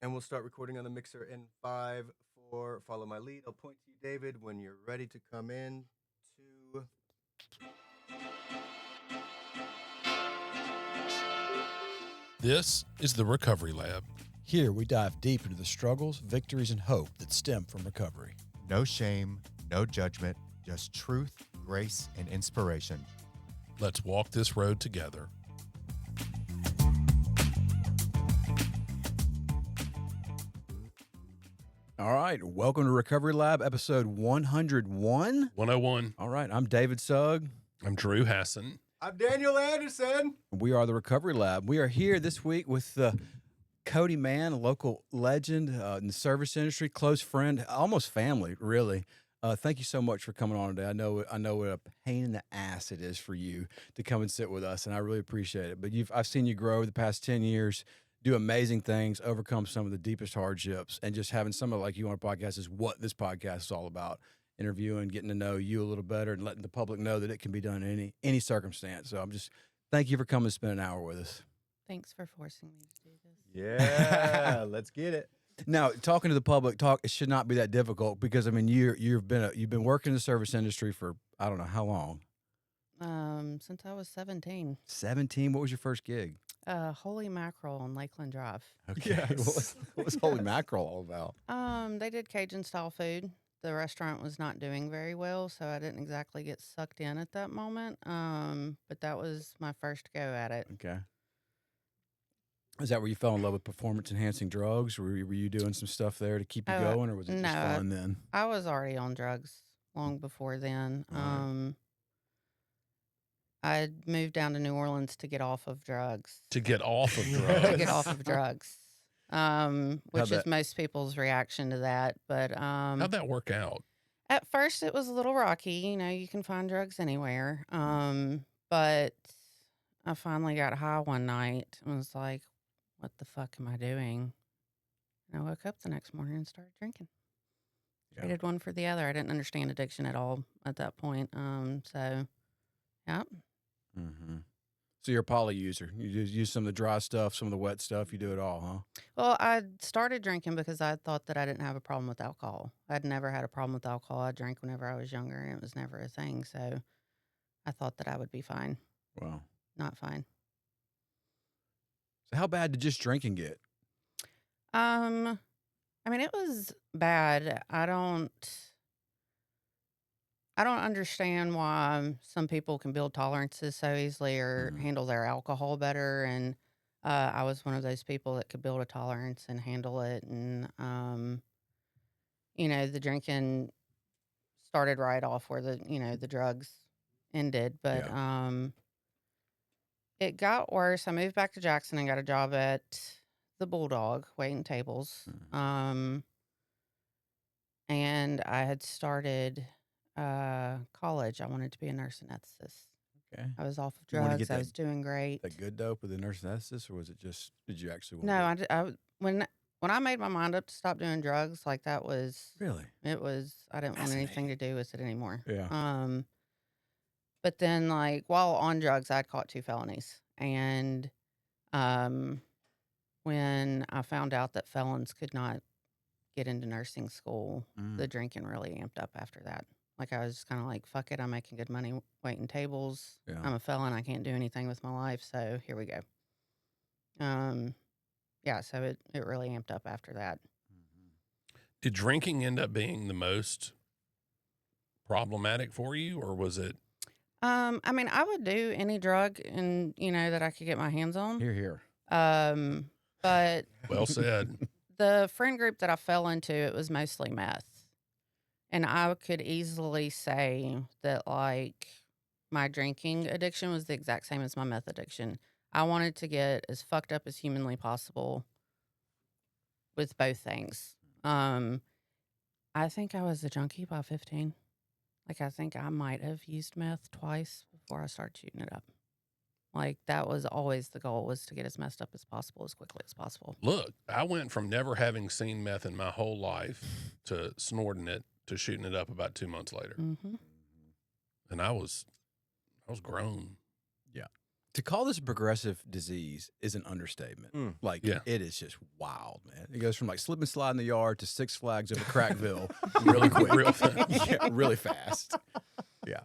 And we'll start recording on the mixer in 5, 4. Follow my lead. I'll point to you, David, when you're ready to come in. 2. This is the Recovery Lab. Here we dive deep into the struggles, victories, and hope that stem from recovery. No shame, no judgment, just truth, grace, and inspiration. Let's walk this road together. All right, welcome to Recovery Lab, episode 101. 101. All right, I'm David Sugg. I'm Drew Hassin. I'm Daniel Anderson. We are the Recovery Lab. We are here this week with Kodie Mann, a local legend in the service industry, close friend, almost family, really. Thank you so much for coming on today. I know what a pain in the ass it is for you to come and sit with us, and I really appreciate it. But I've seen you grow over the past 10 years, do amazing things, overcome some of the deepest hardships, and just having someone like you on a podcast is what this podcast is all about. Interviewing, getting to know you a little better, and letting the public know that it can be done in any circumstance. So thank you for coming to spend an hour with us. Thanks for forcing me to do this. Yeah, let's get it. Now, talking to the public, it should not be that difficult because I mean you've been working in the service industry for I don't know how long. Since I was 17. 17. What was your first gig? Holy Mackerel on Lakeland Drive. Okay. Yes. What was Holy Mackerel all about? They did Cajun style food. The restaurant was not doing very well, so I didn't exactly get sucked in at that moment. But that was my first go at it. Okay. Is that where you fell in love with performance-enhancing drugs? Were you doing some stuff there to keep you going, or was it just fun then? I was already on drugs long before then. I moved down to New Orleans to get off of drugs. To get off of drugs. To get off of drugs. Which is most people's reaction to that. But How'd that work out? at first it was a little rocky. You know, you can find drugs anywhere. But I finally got high one night and was like, what the fuck am I doing? And I woke up the next morning and started drinking. Yeah. Traded one for the other. I didn't understand addiction at all at that point. So, yeah. Mm-hmm. So you're a poly user. You just use some of the dry stuff, some of the wet stuff. You do it all, huh? Well, I started drinking because I thought that I didn't have a problem with alcohol. I'd never had a problem with alcohol. I drank whenever I was younger, and it was never a thing. So I thought that I would be fine. Wow. Not fine. So how bad did just drinking get? I mean, it was bad. I don't understand why some people can build tolerances so easily or handle their alcohol better. And I was one of those people that could build a tolerance and handle it. And, the drinking started right off where the drugs ended. But it got worse. I moved back to Jackson and got a job at the Bulldog waiting tables. And I had started college. I wanted to be a nurse anesthetist. Okay. I was off of You wanna drugs. get I was doing great. That good dope with the nurse anesthetist, or was it just, did you actually want No, when I made my mind up to stop doing drugs, like that was Really? it was. I didn't want anything to do with it anymore. Yeah. But then, like while on drugs, I'd caught 2 felonies, and when I found out that felons could not get into nursing school, the drinking really amped up after that. Like I was just kind of like, fuck it, I'm making good money waiting tables. Yeah. I'm a felon. I can't do anything with my life. So here we go. So it really amped up after that. Did drinking end up being the most problematic for you, or was it? I mean, I would do any drug and that I could get my hands on. Here. But Well said. the friend group that I fell into, it was mostly meth. And I could easily say that, like, my drinking addiction was the exact same as my meth addiction. I wanted to get as fucked up as humanly possible with both things. I think I was a junkie by 15. Like, I think I might have used meth twice before I started shooting it up. Like, that was always the goal, was to get as messed up as possible, as quickly as possible. Look, I went from never having seen meth in my whole life to snorting it to shooting it up about 2 months later. Mm-hmm. And I was grown. Yeah. To call this a progressive disease is an understatement. Mm. Like, Yeah. it is just wild, man. It goes from like slip and slide in the yard to Six Flags over Crackville really quick. Real fast. Yeah, really fast. Yeah.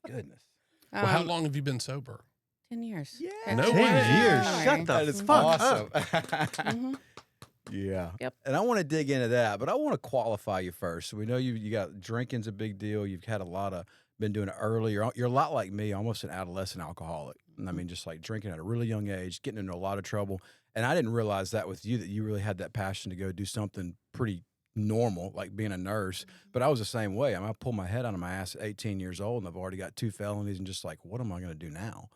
Goodness. Well, how Um, long have you been sober? 10 years. Yeah. No 10 way. years. January. Shut the That is fuck awesome. up. Mhm. Yeah. Yep. And I want to dig into that, but I want to qualify you first. So we know you got drinking's a big deal. You've had a lot of been doing it early. You're a lot like me, almost an adolescent alcoholic. And I mean, just like drinking at a really young age, getting into a lot of trouble. And I didn't realize that with you, that you really had that passion to go do something pretty normal, like being a nurse. But I was the same way. I mean, I pulled my head out of my ass at 18 years old, and I've already got 2 felonies, and just like, what am I going to do now?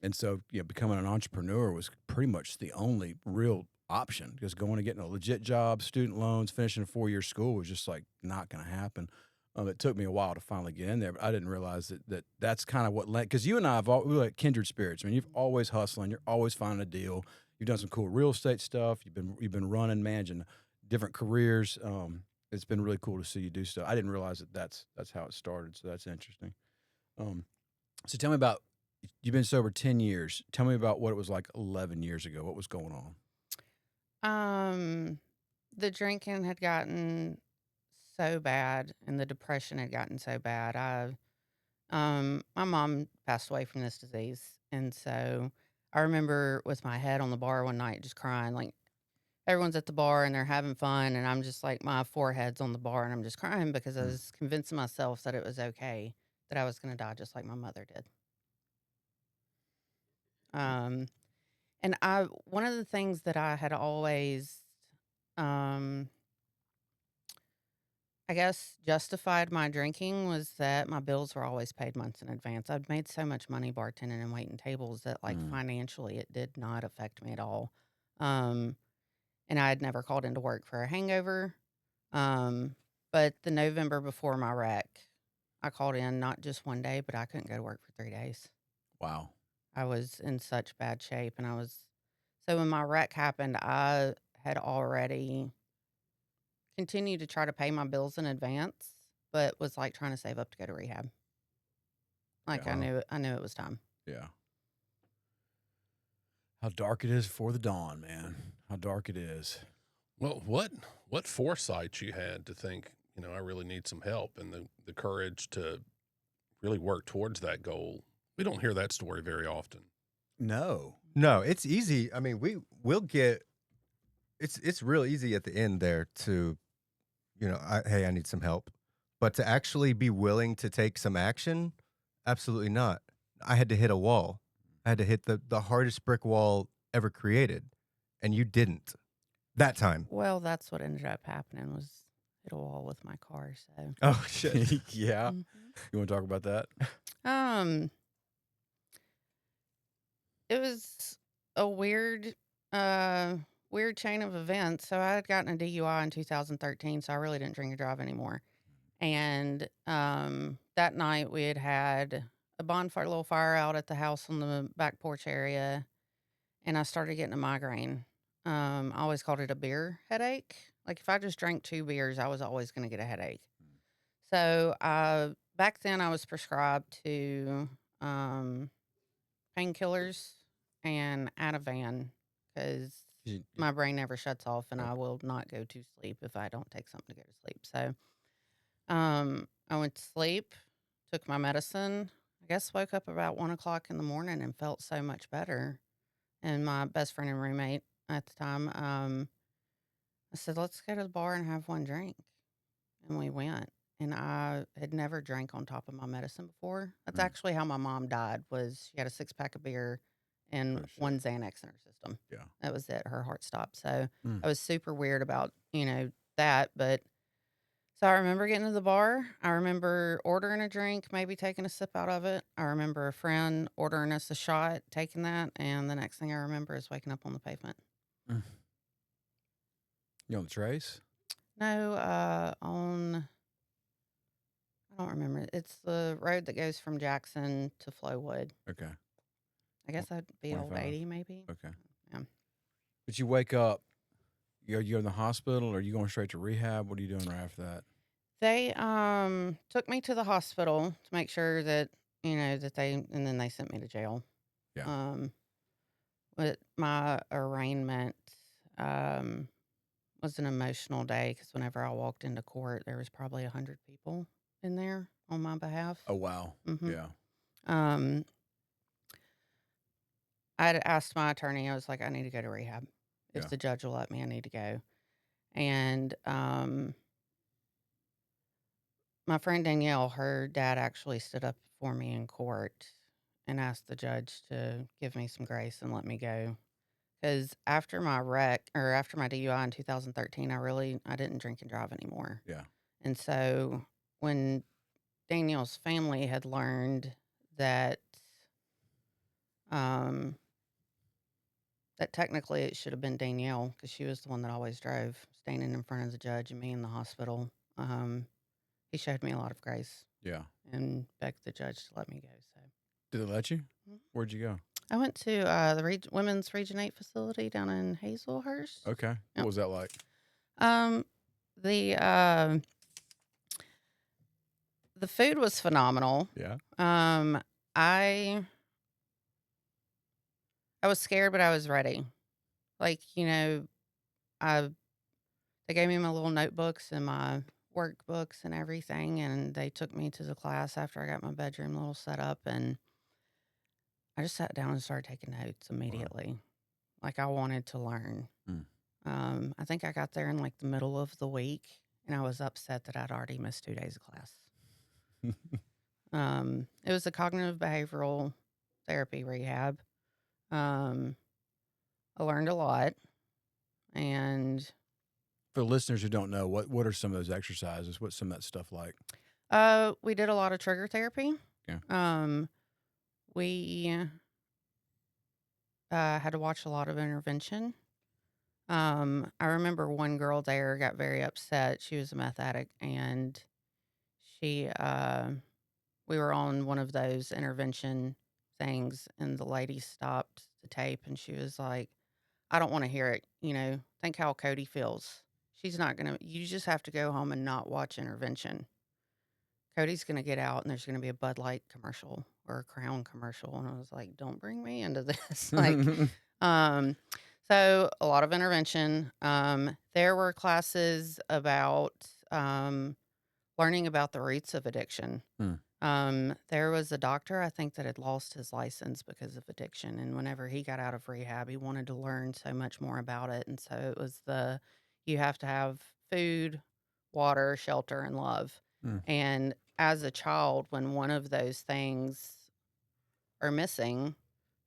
And so, becoming an entrepreneur was pretty much the only real option, because going and getting a legit job, student loans, finishing a 4-year school was just like not going to happen. It took me a while to finally get in there, but I didn't realize that's kind of what led, because you and I we're like kindred spirits. I mean, you've always hustling, you're always finding a deal. You've done some cool real estate stuff. You've been running, managing different careers. It's been really cool to see you do stuff. I didn't realize that's how it started. So that's interesting. So tell me about, you've been sober 10 years. Tell me about what it was like 11 years ago. What was going on? The drinking had gotten so bad, and the depression had gotten so bad. My mom passed away from this disease, and so I remember with my head on the bar one night, just crying. Like, everyone's at the bar and they're having fun, and I'm just like, my forehead's on the bar, and I'm just crying because I was convincing myself that it was okay, that I was going to die just like my mother did. And one of the things that I had always, I guess, justified my drinking was that my bills were always paid months in advance. I'd made so much money bartending and waiting tables that, like, financially, it did not affect me at all. And I had never called into work for a hangover. But the November before my wreck, I called in not just one day, but I couldn't go to work for 3 days. Wow. I was in such bad shape, and so when my wreck happened, I had already continued to try to pay my bills in advance, but was like trying to save up to go to rehab. Like, Yeah. I knew it was time. Yeah. How dark it is before the dawn, man. How dark it is. Well, what foresight you had to think, I really need some help, and the courage to really work towards that goal. We don't hear that story very often. No. No, it's easy. I mean, we'll get, it's real easy at the end there to, hey, I need some help. But to actually be willing to take some action, absolutely not. I had to hit a wall. I had to hit the hardest brick wall ever created, and you didn't that time. Well, that's what ended up happening, was hit a wall with my car. So, Oh, shit. Yeah. Mhm. You want to talk about that? It was a weird chain of events. So I had gotten a DUI in 2013, so I really didn't drink or drive anymore. And that night we had a bonfire, little fire out at the house on the back porch area, and I started getting a migraine. I always called it a beer headache. Like, if I just drank 2 beers, I was always going to get a headache. So back then I was prescribed to painkillers and Ativan, because my brain never shuts off, and I will not go to sleep if I don't take something to go to sleep. So I went to sleep, took my medicine. I guess woke up about 1 o'clock in the morning and felt so much better. And my best friend and roommate at the time, I said, let's go to the bar and have one drink. And we went. And I had never drank on top of my medicine before. That's actually how my mom died, was she had a 6-pack of beer and 1 Xanax in her system. Yeah. That was it. Her heart stopped. So I was super weird about, that. But so I remember getting to the bar. I remember ordering a drink, maybe taking a sip out of it. I remember a friend ordering us a shot, taking that. And the next thing I remember is waking up on the pavement. You on the trace? No, I don't remember. It's the road that goes from Jackson to Flowwood. Okay. I guess that'd be Old 25. 80, maybe. Okay. Yeah. But you wake up, you're in the hospital, or are you going straight to rehab? What are you doing right after that? They took me to the hospital to make sure that that and then they sent me to jail. Yeah. But my arraignment was an emotional day because whenever I walked into court, there was probably 100 people in there on my behalf. Oh, wow. Mhm. Yeah. I had asked my attorney, I was like, I need to go to rehab. If Yeah. the judge will let me, I need to go. And my friend Danielle, her dad actually stood up for me in court and asked the judge to give me some grace and let me go. Because after my after my DUI in 2013, I didn't drink and drive anymore. Yeah. And so when Danielle's family had learned that um, that technically it should have been Danielle because she was the one that always drove, standing in front of the judge and me in the hospital. He showed me a lot of grace Yeah. and begged the judge to let me go. So Did they let you? Mhm. Where'd you go? I went to the Women's Region 8 facility down in Hazelhurst. Okay. Yep. What was that like? The the food was phenomenal. Yeah. I was scared, but I was ready. Like, they gave me my little notebooks and my workbooks and everything, and they took me to the class after I got my bedroom little set up, and I just sat down and started taking notes immediately. Like I wanted to learn. Mm. I think I got there in like the middle of the week, and I was upset that I'd already missed 2 days of class. It was a cognitive behavioral therapy rehab. I learned a lot, and For listeners who don't know, what are some of those exercises? What's some of that stuff like? we did a lot of trigger therapy. Yeah. We had to watch a lot of intervention. I remember one girl there got very upset. She was a meth addict, and she we were on one of those intervention things, and the lady stopped the tape, and she was like, I don't want to hear it. Think how Kodie feels. She's not going to, you just have to go home and not watch intervention. Kodie's going to get out and there's going to be a Bud Light commercial or a Crown commercial. And I was like, don't bring me into this. So a lot of intervention. There were classes about learning about the roots of addiction. There was a doctor, I think, that had lost his license because of addiction. And whenever he got out of rehab, he wanted to learn so much more about it. And so it was you have to have food, water, shelter, and love. Mm. And as a child, when one of those things are missing,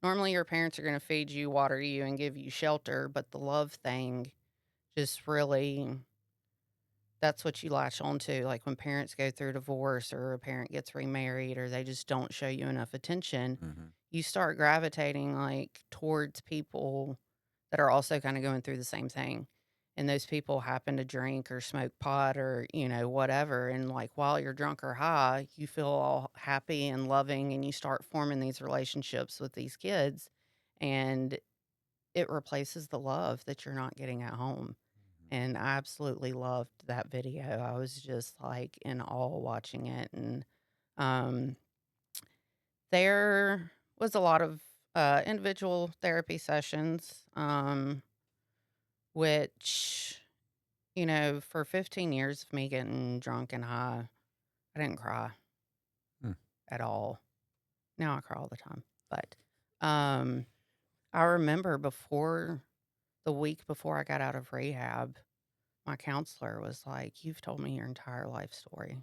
normally your parents are going to feed you, water you, and give you shelter. But the love thing just really, that's what you latch onto. Like when parents go through divorce or a parent gets remarried or they just don't show you enough attention, Mm-hmm. you start gravitating like towards people that are also kind of going through the same thing. And those people happen to drink or smoke pot or, whatever. And like while you're drunk or high, you feel all happy and loving and you start forming these relationships with these kids. And it replaces the love that you're not getting at home. And I absolutely loved that video. I was just like in awe watching it. And there was a lot of individual therapy sessions, which, for 15 years of me getting drunk and high, I didn't cry at all. Now I cry all the time. But I remember the week before I got out of rehab, my counselor was like, you've told me your entire life story.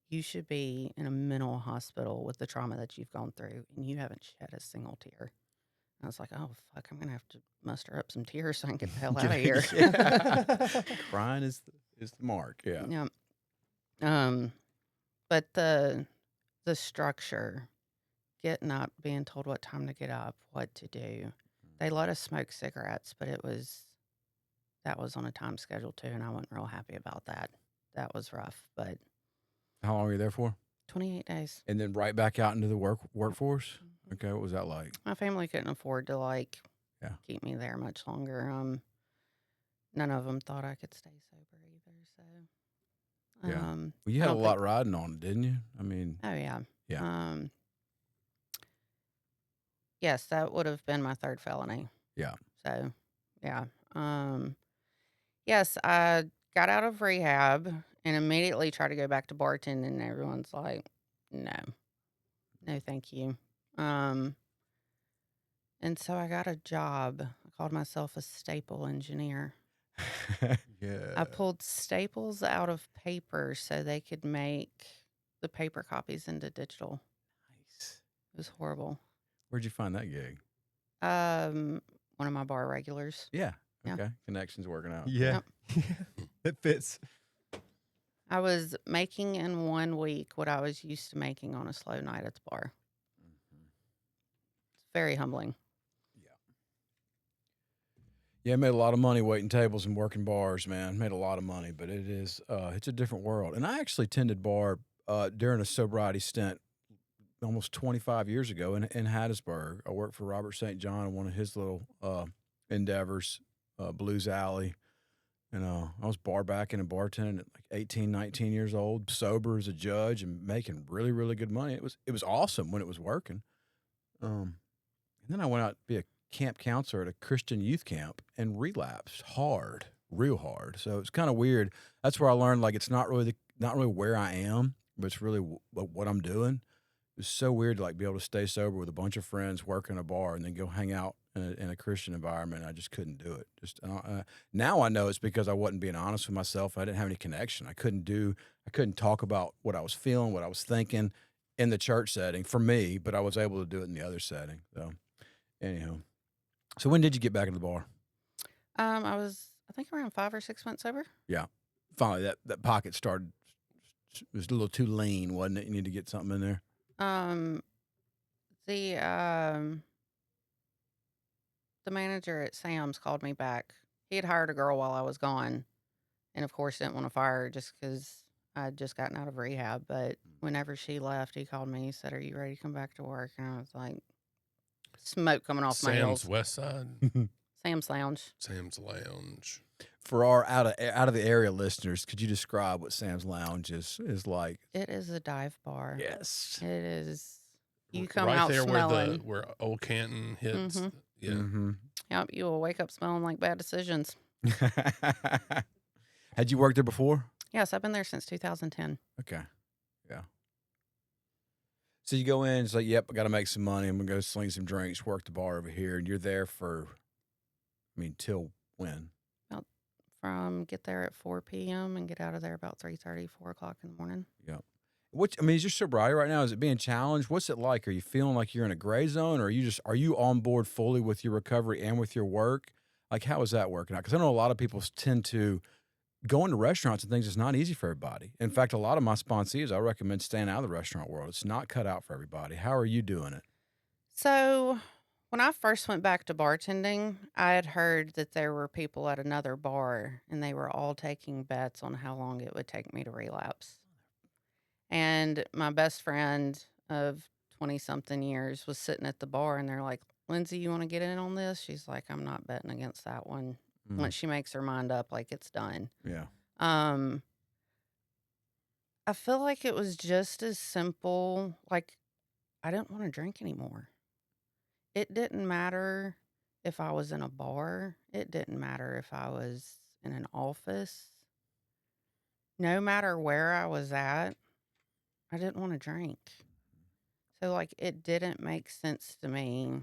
You should be in a mental hospital with the trauma that you've gone through, and you haven't shed a single tear. I was like, oh, fuck, I'm going to have to muster up some tears so I can get the hell out of here. Crying is the mark. Yeah. Yeah. But the structure, getting up, being told what time to get up, what to do. They let us smoke cigarettes, but that was on a time schedule too, and I wasn't real happy about that. That was rough, but How long were you there for? 28 days. And then right back out into the workforce. Okay, what was that like? My family couldn't afford to keep me there much longer. None of them thought I could stay sober either. So Yeah. well, Well, you had a lot riding on it, didn't you? I mean, oh yeah. Yeah. Yes, that would have been my third felony. Yeah. So, yeah. Yes, I got out of rehab and immediately tried to go back to bartending, and everyone's like, no, no, thank you. And so I got a job. I called myself a staple engineer. Yeah. I pulled staples out of paper so they could make the paper copies into digital. Nice. It was horrible. Where'd you find that gig? One of my bar regulars. Yeah. Yeah. Okay. Connections working out. Yeah. It fits. I was making in 1 week what I was used to making on a slow night at the bar. It's very humbling. Yeah, I made a lot of money waiting tables and working bars, man. Made a lot of money, but it is it's a different world. And I actually tended bar during a sobriety stint almost 25 years ago in Hattiesburg. I worked for Robert St. John on one of his little endeavors, Blues Alley. And I was bar backing and bartending at like 18, 19 years old, sober as a judge and making really, really good money. It was awesome when it was working. And then I went out to be a camp counselor at a Christian youth camp and relapsed hard, real hard. So it's kind of weird. That's where I learned like it's not really where I am, but it's really what I'm doing. It was so weird to like be able to stay sober with a bunch of friends, work in a bar, and then go hang out in a Christian environment. I just couldn't do it. Now I know it's because I wasn't being honest with myself. I didn't have any connection. I couldn't talk about what I was feeling, what I was thinking in the church setting for me, but I was able to do it in the other setting. So anyhow. So when did you get back into the bar? I was, I think, around 5 or 6 months sober. Yeah. Finally, that pocket started, it was a little too lean, wasn't it? You need to get something in there. The manager at Sam's called me back. He had hired a girl while I was gone, and of course didn't want to fire her just because I'd just gotten out of rehab. But whenever she left, he called me. He said, "Are you ready to come back to work?" And I was like, smoke coming off my heels. Sam's West Side. Sam's Lounge. Sam's Lounge. For our out of the area listeners, could you describe what Sam's Lounge is like? It is a dive bar. Yes. It is. You come right out there smelling. where Old Canton hits. Mhm. Yeah. Mm-hmm. Yep, you will wake up smelling like bad decisions. Had you worked there before? Yes, I've been there since 2010. Okay. Yeah. So you go in, it's like, yep, I got to make some money. I'm going to go sling some drinks, work the bar over here. And you're there for, till when? Get there at 4 p.m. and get out of there about 3:30, 4 o'clock in the morning. Yeah. Is your sobriety right now? Is it being challenged? What's it like? Are you feeling like you're in a gray zone, or are you on board fully with your recovery and with your work? Like, how is that working out? Because I know a lot of people tend to go into restaurants and things. It's not easy for everybody. In fact, a lot of my sponsees, I recommend staying out of the restaurant world. It's not cut out for everybody. How are you doing it? So when I first went back to bartending, I had heard that there were people at another bar and they were all taking bets on how long it would take me to relapse. And my best friend of 20-something years was sitting at the bar and they're like, "Lindsay, you want to get in on this?" She's like, "I'm not betting against that one." Once she makes her mind up, like, it's done. Yeah. I feel like it was just as simple. Like, I didn't want to drink anymore. It didn't matter if I was in a bar. It didn't matter if I was in an office. No matter where I was at, I didn't want to drink. So, like, it didn't make sense to me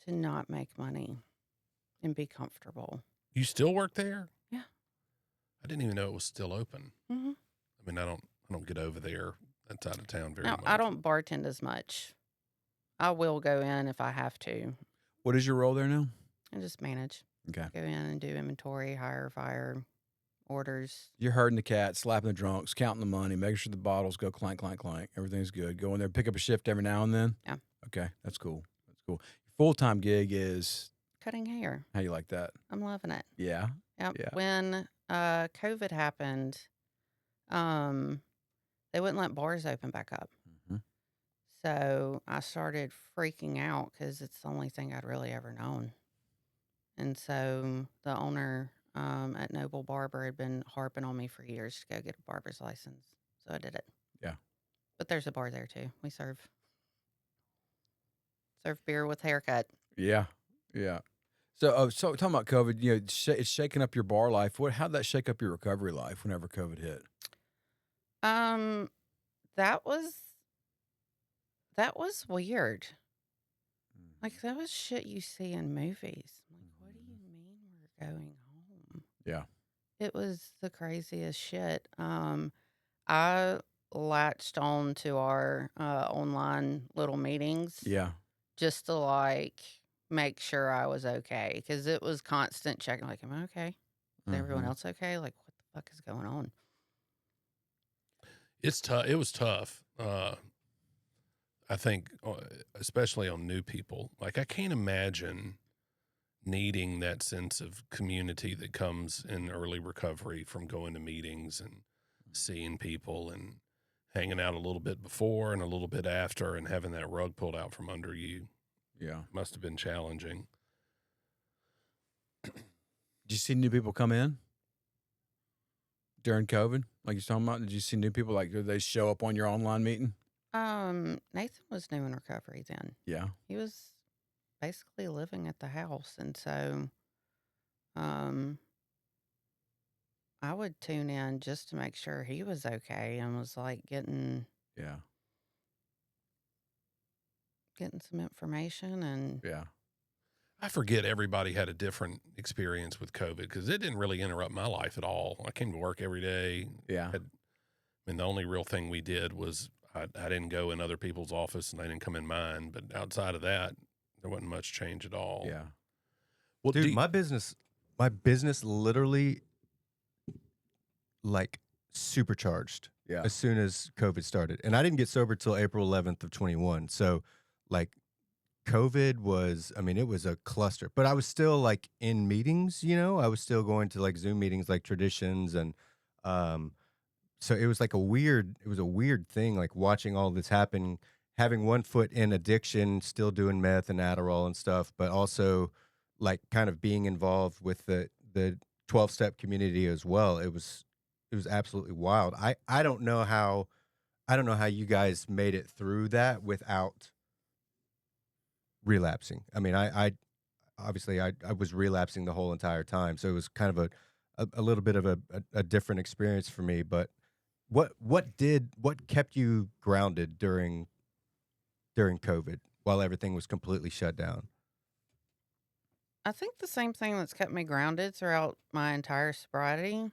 to not make money and be comfortable. You still work there? Yeah. I didn't even know it was still open. Mm-hmm. I mean, I don't get over there. That's out of town very Now, much. I don't bartend as much. I will go in if I have to. What is your role there now? I just manage. Okay. Go in and do inventory, hire, fire, orders. You're herding the cats, slapping the drunks, counting the money, making sure the bottles go clank, clank, clank. Everything's good. Go in there, pick up a shift every now and then? Yeah. Okay, that's cool. That's cool. Your full-time gig is? Cutting hair. How you like that? I'm loving it. Yeah? Yep. Yeah. When COVID happened, they wouldn't let bars open back up. Mm-hmm. So I started freaking out because it's the only thing I'd really ever known. And so the owner at Noble Barber had been harping on me for years to go get a barber's license. So I did it. Yeah. But there's a bar there too. We serve beer with haircut. Yeah, yeah. So talking about COVID, it's shaking up your bar life. How'd that shake up your recovery life whenever COVID hit? Um, that was weird. Like that was shit you see in movies. I'm like, what do you mean we're going home? Yeah. It was the craziest shit. I latched on to our online little meetings Yeah. just to like make sure I was okay because it was constant checking. Like, am I okay? Is everyone Mhm. else okay? Like, what the fuck is going on? It's tough. It was tough. I think, especially on new people. Like, I can't imagine needing that sense of community that comes in early recovery from going to meetings and seeing people and hanging out a little bit before and a little bit after and having that rug pulled out from under you. Yeah. Must have been challenging. Did you see new people come in during COVID? Like you're talking about? Did you see new people? Like, did they show up on your online meeting? Nathan was new in recovery then. Yeah. He was basically living at the house, and so I would tune in just to make sure he was okay and was like getting Yeah. some information and Yeah. I forget everybody had a different experience with COVID because it didn't really interrupt my life at all. I came to work every day. Yeah. The only real thing we did was I didn't go in other people's office and they didn't come in mine. But outside of that, there wasn't much change at all. Yeah. Well, Dude, my business literally like supercharged Yeah. as soon as COVID started. And I didn't get sober till April 11th of 21. So like COVID was, I mean, it was a cluster, but I was still like in meetings, I was still going to like Zoom meetings, like traditions. And, so it was like a weird thing, like watching all this happen, having one foot in addiction, still doing meth and Adderall and stuff, but also like kind of being involved with the 12-step community as well. It was absolutely wild. I don't know how you guys made it through that without relapsing. I mean, I obviously I was relapsing the whole entire time, so it was kind of a little bit of a different experience for me. But what kept you grounded during COVID while everything was completely shut down? I think the same thing that's kept me grounded throughout my entire sobriety,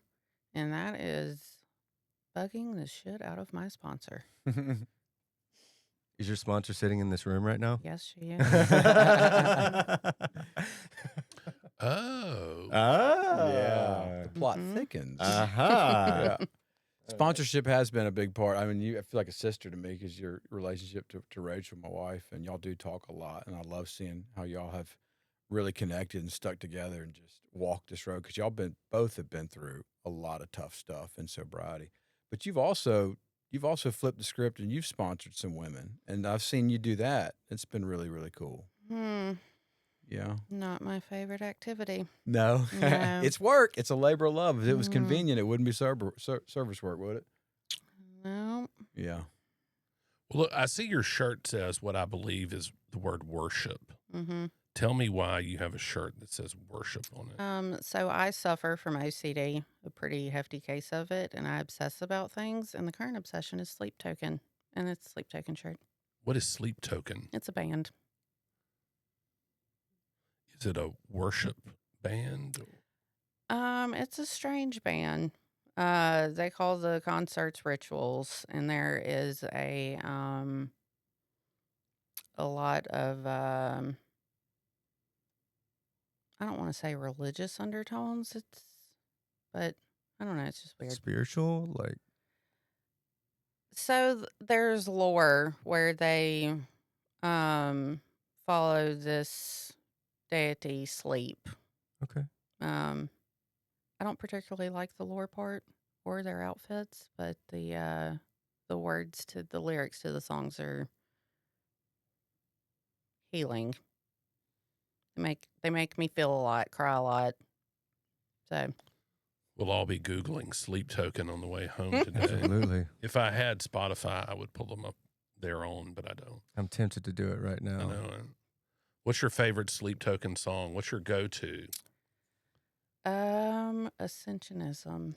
and that is bugging the shit out of my sponsor. Is your sponsor sitting in this room right now? Yes, she is. Oh. Yeah. The plot Mhm. thickens. Uh-huh. Yeah. Sponsorship has been a big part. I mean, I feel like a sister to me because your relationship to Rachel, my wife, and y'all do talk a lot. And I love seeing how y'all have really connected and stuck together and just walked this road because both have been through a lot of tough stuff in sobriety. But you've also flipped the script and you've sponsored some women, and I've seen you do that. It's been really, really cool. Yeah. Not my favorite activity. No, No. it's work. It's a labor of love. If it was Mhm. convenient, it wouldn't be service work, would it? No. Yeah. Well, look, I see your shirt says what I believe is the word worship. Mm-hmm. Tell me why you have a shirt that says worship on it. So I suffer from OCD, a pretty hefty case of it, and I obsess about things. And the current obsession is Sleep Token, and it's a Sleep Token shirt. What is Sleep Token? It's a band. Is it a worship band? It's a strange band. They call the concerts rituals, and there is a lot of I don't want to say religious undertones. But I don't know. It's just weird. Spiritual, like So there's lore where they follow this deity Sleep. okay. I don't particularly like the lore part or their outfits, but the words to the lyrics to the songs are healing. They make me feel a lot, cry a lot. So We'll all be Googling Sleep Token on the way home today. Absolutely. If I had Spotify, I would pull them up their own, but I don't. I'm tempted to do it right I now. know. What's your favorite Sleep Token song? What's your go-to? Ascensionism.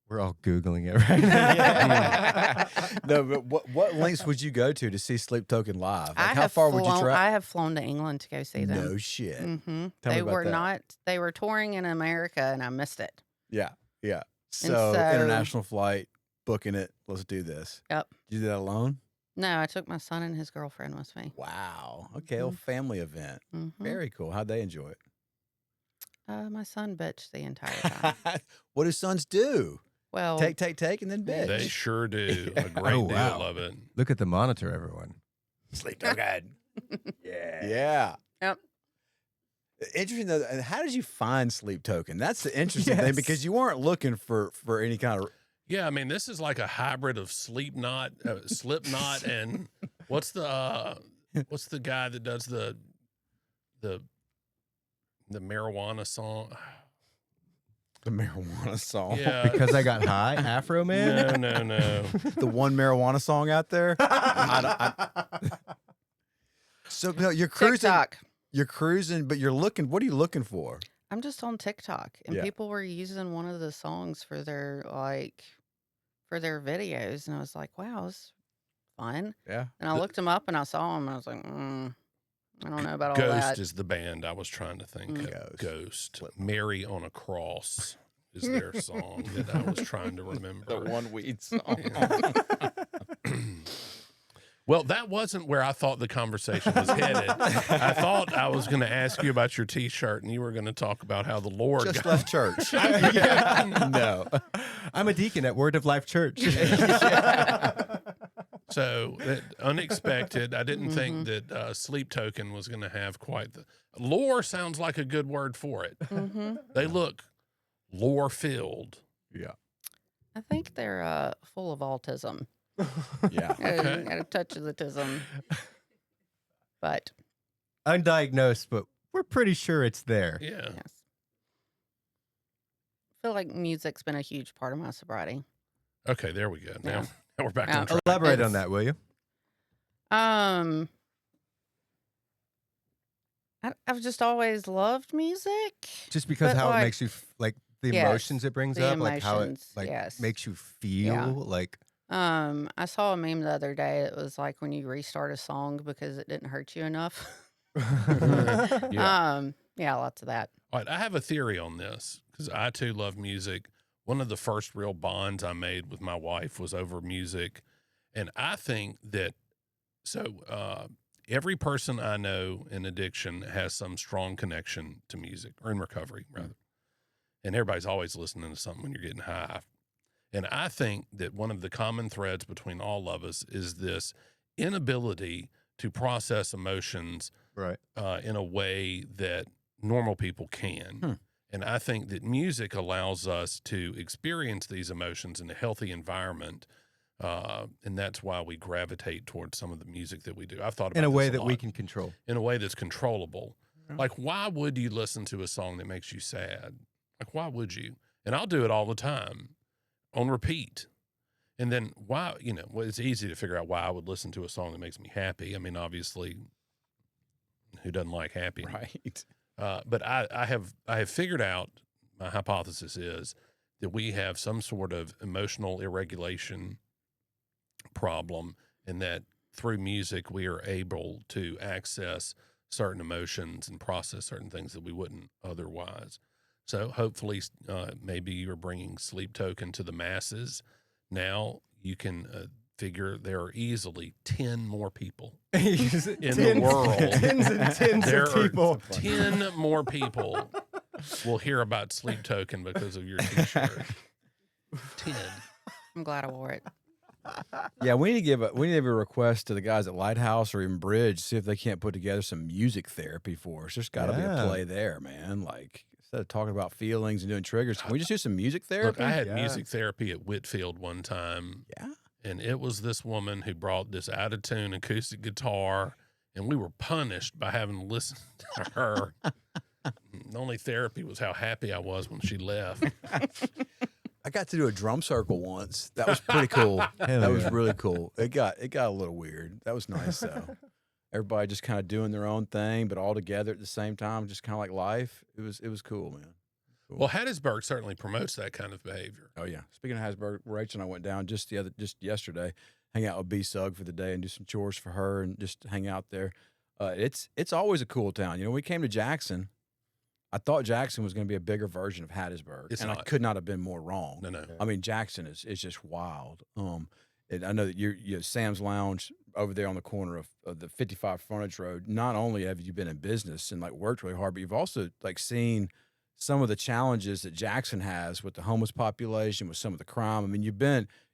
We're all Googling it right now. No, but what lengths would you go to see Sleep Token live? Like, I how have far would you flown- travel? I have flown to England to go see them. No shit. Mm-hmm. Tell me They about were that. not. They were touring in America, and I missed it. Yeah, yeah. So, so- international flight, booking it. Let's do this. Yep. Did you do that alone? No, I took my son and his girlfriend with me. Wow. Okay, little family event. Mm-hmm. Very cool. How'd they enjoy it? My son bitched the entire time. What do sons do? Well, Take, and then bitch. They sure do. A great Oh, deal wow. of it. Look at the monitor, everyone. Sleep Token. Yeah. Yep. Interesting though. How did you find Sleep Token? That's the interesting thing Yes. because you weren't looking for any kind of. Yeah, I mean, this is like a hybrid of Slipknot, and what's the guy that does the marijuana song? The marijuana song. Yeah, Because I got high, Afro Man. no. The one marijuana song out there. So no, you're cruising. TikTok. You're cruising, but you're looking. What are you looking for? I'm just on TikTok, and Yeah. people were using one of the songs for their videos, and I was like, "Wow, this is fun." Yeah. And I looked them up, and I saw them, and I was like, "I don't know about all Ghost that." is the band I was trying to think of. Ghost. Ghost. Mary on a Cross is their song that I was trying to remember. one weed song. Well, that wasn't where I thought the conversation was headed. I thought I was going to ask you about your T-shirt, and you were going to talk about how the Lord Just got- left church. No. I'm a deacon at Word of Life Church. So unexpected. I didn't think that Sleep Token was going to have quite the lore. Sounds like a good word for it. Mm-hmm. They look lore filled. Yeah. I think they're full of autism. Yeah. Okay. Got a touch of autism, but Undiagnosed, but we're pretty sure it's there. Yeah. yes, I feel like music's been a huge part of my sobriety. Okay, there we go. Now, Yeah. now we're back Yeah. on track. Elaborate It's- on that, will you? I've just always loved music. Just because But, how it like- makes you like the Yes, emotions it brings the up, like how it emotions, like yes. makes you feel like I saw a meme the other day that was like when you restart a song because it didn't hurt you enough. Yeah. Yeah, lots of that. All right, I have a theory on this because I too love music. One of the first real bonds I made with my wife was over music. And I think that every person I know in addiction has some strong connection to music, or in recovery, rather. And everybody's always listening to something when you're getting high. And I think that one of the common threads between all of us is this inability to process emotions right. in a way that normal people can. And I think that music allows us to experience these emotions in a healthy environment. And that's why we gravitate towards some of the music that we do. I've thought about In a this way that we lot. can control. In a way that's controllable. Like, why would you listen to a song that makes you sad? Like, why would you? And I'll do it all the time on repeat. And then why, well, it's easy to figure out why I would listen to a song that makes me happy. I mean, obviously, who doesn't like happy? Right. But I have figured out, my hypothesis is that we have some sort of emotional irregulation problem, and that through music we are able to access certain emotions and process certain things that we wouldn't otherwise. So hopefully maybe you're bringing Sleep Token to the masses. Now you can figure there are easily 10 more people in the world. Tens and tens There of are people. 10 more people will hear about Sleep Token because of your T-shirt. 10. I'm glad I wore it. Yeah, we need to give a request to the guys at Lighthouse or even Bridge, see if they can't put together some music therapy for us. There's got to be a Yeah. play there, man. Like instead of talking about feelings and doing triggers, can we just do some music therapy? Look, I had Yeah. music therapy at Whitfield one time, Yeah. and it was this woman who brought this out-of-tune acoustic guitar and we were punished by having to listen to her. The only therapy was how happy I was when she left. I got to do a drum circle once. That was pretty cool. That was really cool. It got a little weird. That was nice though. Everybody just kind of doing their own thing, but all together at the same time, just kind of like life. It was cool, man. Cool. Well, Hattiesburg certainly promotes that kind of behavior. Oh yeah. Speaking of Hattiesburg, Rachel and I went down just yesterday, hang out with Sugg for the day and do some chores for her and just hang out there. It's always a cool town. You know, we came to Jackson. I thought Jackson was going to be a bigger version of Hattiesburg, It's and not. I could not have been more wrong. No. I mean, Jackson is just wild. And I know that you're Sam's Lounge over there on the corner of the 55 Frontage Road. Not only have you been in business and like worked really hard, but you've also like seen some of the challenges that Jackson has with the homeless population, with some of the crime. I mean,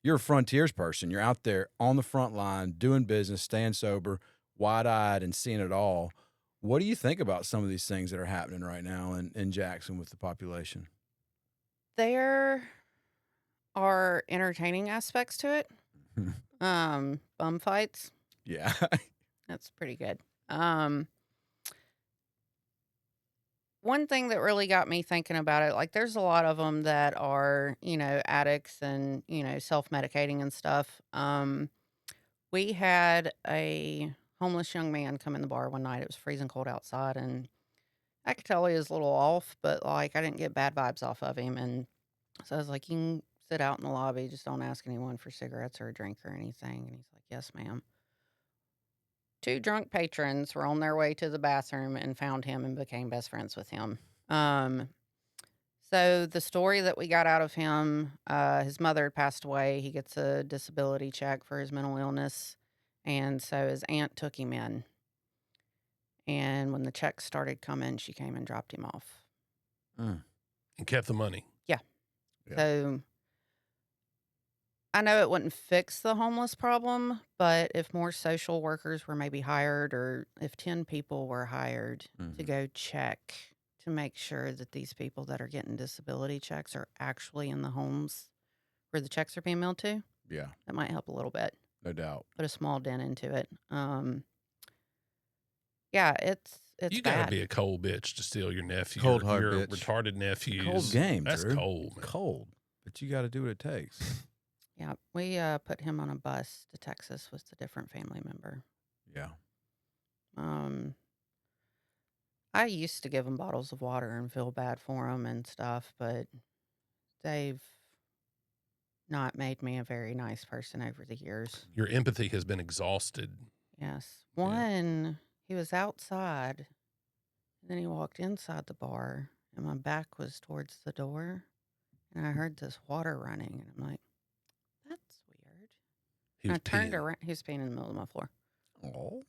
you're a frontiers person. You're out there on the front line doing business, staying sober, wide-eyed, and seeing it all. What do you think about some of these things that are happening right now in Jackson with the population? There are entertaining aspects to it. Bum fights. Yeah. That's pretty good. One thing that really got me thinking about it, like there's a lot of them that are, addicts and, self-medicating and stuff. We had a homeless young man come in the bar one night. It was freezing cold outside, and I could tell he was a little off, but like I didn't get bad vibes off of him. And so I was like, you can sit out in the lobby, just don't ask anyone for cigarettes or a drink or anything. And he's like, yes, ma'am. 2 drunk patrons were on their way to the bathroom and found him and became best friends with him. So the story that we got out of him, his mother had passed away. He gets a disability check for his mental illness. And so his aunt took him in. And when the checks started coming, she came and dropped him off. And kept the money. Yeah. Yeah. So I know it wouldn't fix the homeless problem, but if more social workers were maybe hired, or if 10 people were hired to go check to make sure that these people that are getting disability checks are actually in the homes where the checks are being mailed to, Yeah. that might help a little bit. No doubt. Put a small dent into it. Yeah, it's You bad. gotta be a cold bitch to steal your nephew. Cold hard your bitch. retarded nephews. Cold game, That's Drew. cold. Man. Cold. But you got to do what it takes. Yeah, we put him on a bus to Texas with a different family member. Yeah. I used to give him bottles of water and feel bad for him and stuff, but they've not made me a very nice person over the years. Your empathy has been exhausted. Yes. One, he was outside, and then he walked inside the bar, and my back was towards the door, and I heard this water running, and I'm like, that's weird. He And was I turned peeing. around. He was peeing in the middle of my floor. Oh.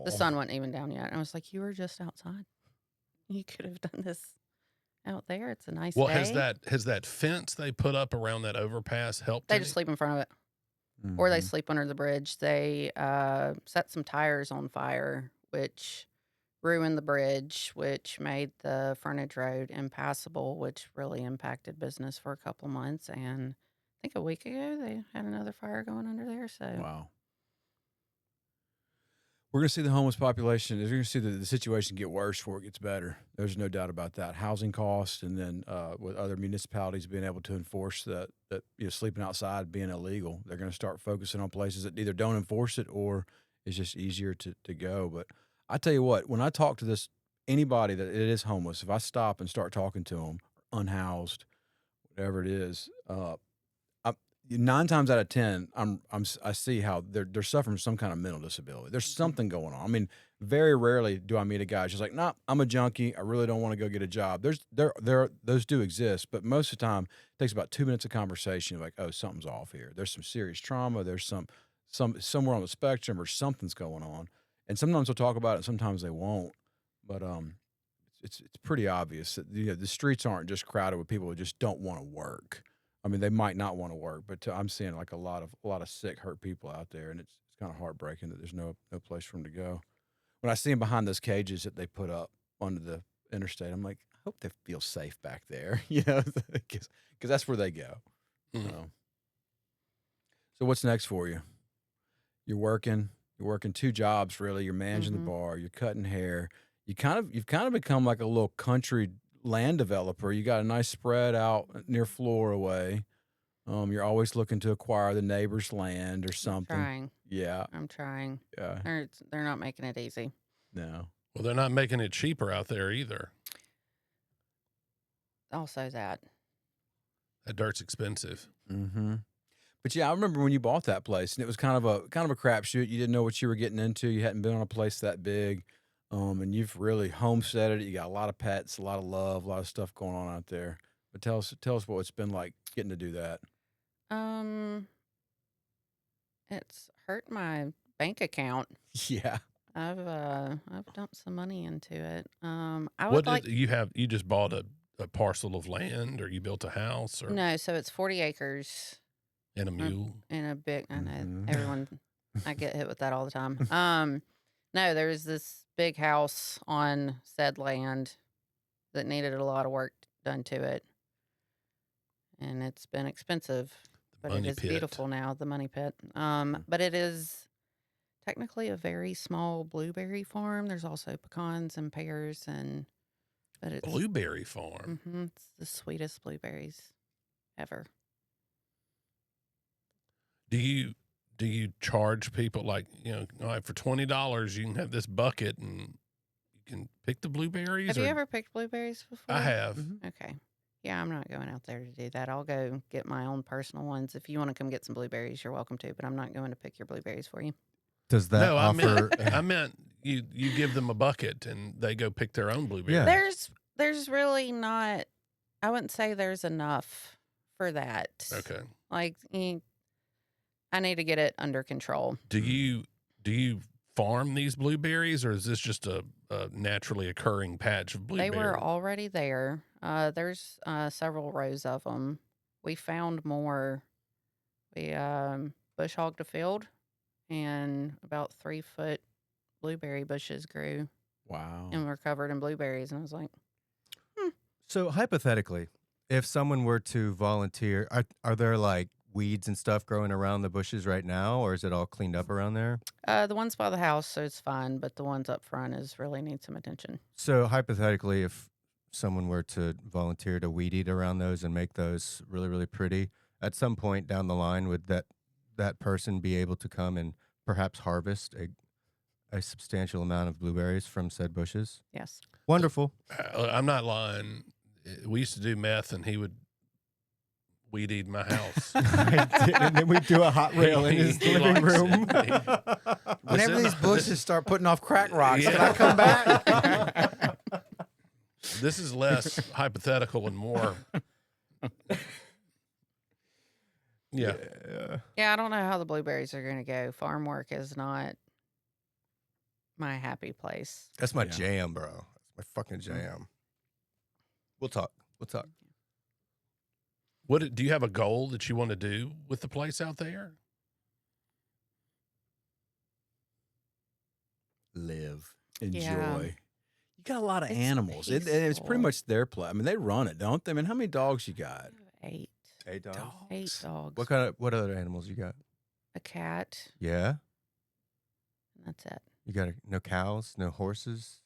The sun wasn't even down yet. I was like, you were just outside. You could have done this out there. It's a nice Well, day. has that fence they put up around that overpass helped? They any? just sleep in front of it. Or they sleep under the bridge. They set some tires on fire, which ruined the bridge, which made the frontage road impassable, which really impacted business for a couple months. And I think a week ago, they had another fire going under there. So Wow. We're going to see the homeless population. We're going to see the situation get worse before it gets better. There's no doubt about that. Housing costs, and then with other municipalities being able to enforce that sleeping outside being illegal, they're going to start focusing on places that either don't enforce it or it's just easier to go. But I tell you what, when I talk to anybody that it is homeless, if I stop and start talking to them, unhoused, whatever it is, 9 times out of 10, I see how they're suffering from some kind of mental disability. There's something going on. I mean, very rarely do I meet a guy who's just like, "Nah, I'm a junkie. I really don't want to go get a job." Those do exist, but most of the time, it takes about 2 minutes of conversation. Like, oh, something's off here. There's some serious trauma. There's somewhere on the spectrum, or something's going on. And sometimes they'll talk about it, and sometimes they won't. But it's pretty obvious that the streets aren't just crowded with people who just don't want to work. I mean, they might not want to work, but I'm seeing like a lot of sick, hurt people out there, and it's kind of heartbreaking that there's no place for them to go. When I see them behind those cages that they put up onto the interstate, I'm like, I hope they feel safe back there, because that's where they go. Mhm. So what's next for you? You're working. You're working 2 jobs really. You're managing the Mhm. bar. You're cutting hair. You've kind of become like a little country land developer. You got a nice spread out near Floraway. You're always looking to acquire the neighbor's land or I'm something. trying. Yeah, I'm trying. yeah. They're not making it easy. No. Well, they're not making it cheaper out there either. Also that. That dirt's expensive. Mm-hmm. But yeah, I remember when you bought that place, and it was kind of a crapshoot. You didn't know what you were getting into. You hadn't been on a place that big, and you've really homesteaded it. You got a lot of pets, a lot of love, a lot of stuff going on out there. But tell us what it's been like getting to do that. It's hurt my bank account. Yeah. I've dumped some money into it. I What would did like you have? You just bought a parcel of land, or you built a house, or no, so it's 40 acres and a mule? in a big. I know Mhm. everyone. I get hit with that all the time. No, there's this big house on said land that needed a lot of work done to it, and it's been expensive. But it money is pit. beautiful now, the money pit. But it is technically a very small blueberry farm. There's also pecans and pears, but it's Blueberry farm. it's the sweetest blueberries ever. Do you charge people like, all right, for $20 you can have this bucket and you can pick the blueberries? Have you or- ever picked blueberries before? I have. Okay. Yeah, I'm not going out there to do that. I'll go get my own personal ones. If you want to come get some blueberries, you're welcome to, but I'm not going to pick your blueberries for you. Does that No, offer? I meant you give them a bucket and they go pick their own blueberries. Yeah. There's really not, I wouldn't say there's enough for that. Okay. Like, I need to get it under control. Do you farm these blueberries, or is this just a naturally occurring patch of blueberries? They were already there. There's several rows of them. We found more. We bush hogged a field, and about 3-foot blueberry bushes grew, Wow. and were covered in blueberries. And I was like, So hypothetically, if someone were to volunteer, are there like weeds and stuff growing around the bushes right now, or is it all cleaned up around there? the ones by the house, so it's fine, but the ones up front really need some attention. So hypothetically, if someone were to volunteer to weed eat around those and make those really, really pretty, at some point down the line, would that person be able to come and perhaps harvest a substantial amount of blueberries from said bushes? Yes. Wonderful. I'm not lying. We used to do meth, and he would weed eat my house. And then we do a hot rail in his He living likes room. it. Whenever these bushes start putting off crack rocks, Yeah. can I come back? This is less hypothetical and more. Yeah. Yeah, I don't know how the blueberries are going to go. Farm work is not my happy place. That's my Yeah. jam, bro. That's my fucking jam. We'll talk. Do you have a goal that you want to do with the place out there? Live. Enjoy. Yeah. You got a lot of It's animals. It's pretty peaceful. much their play. I mean, they run it, don't they? I mean, how many dogs you got? I have 8. 8 dogs. 8 dogs. What other animals you got? A cat. Yeah. And that's it. You got no cows, no horses,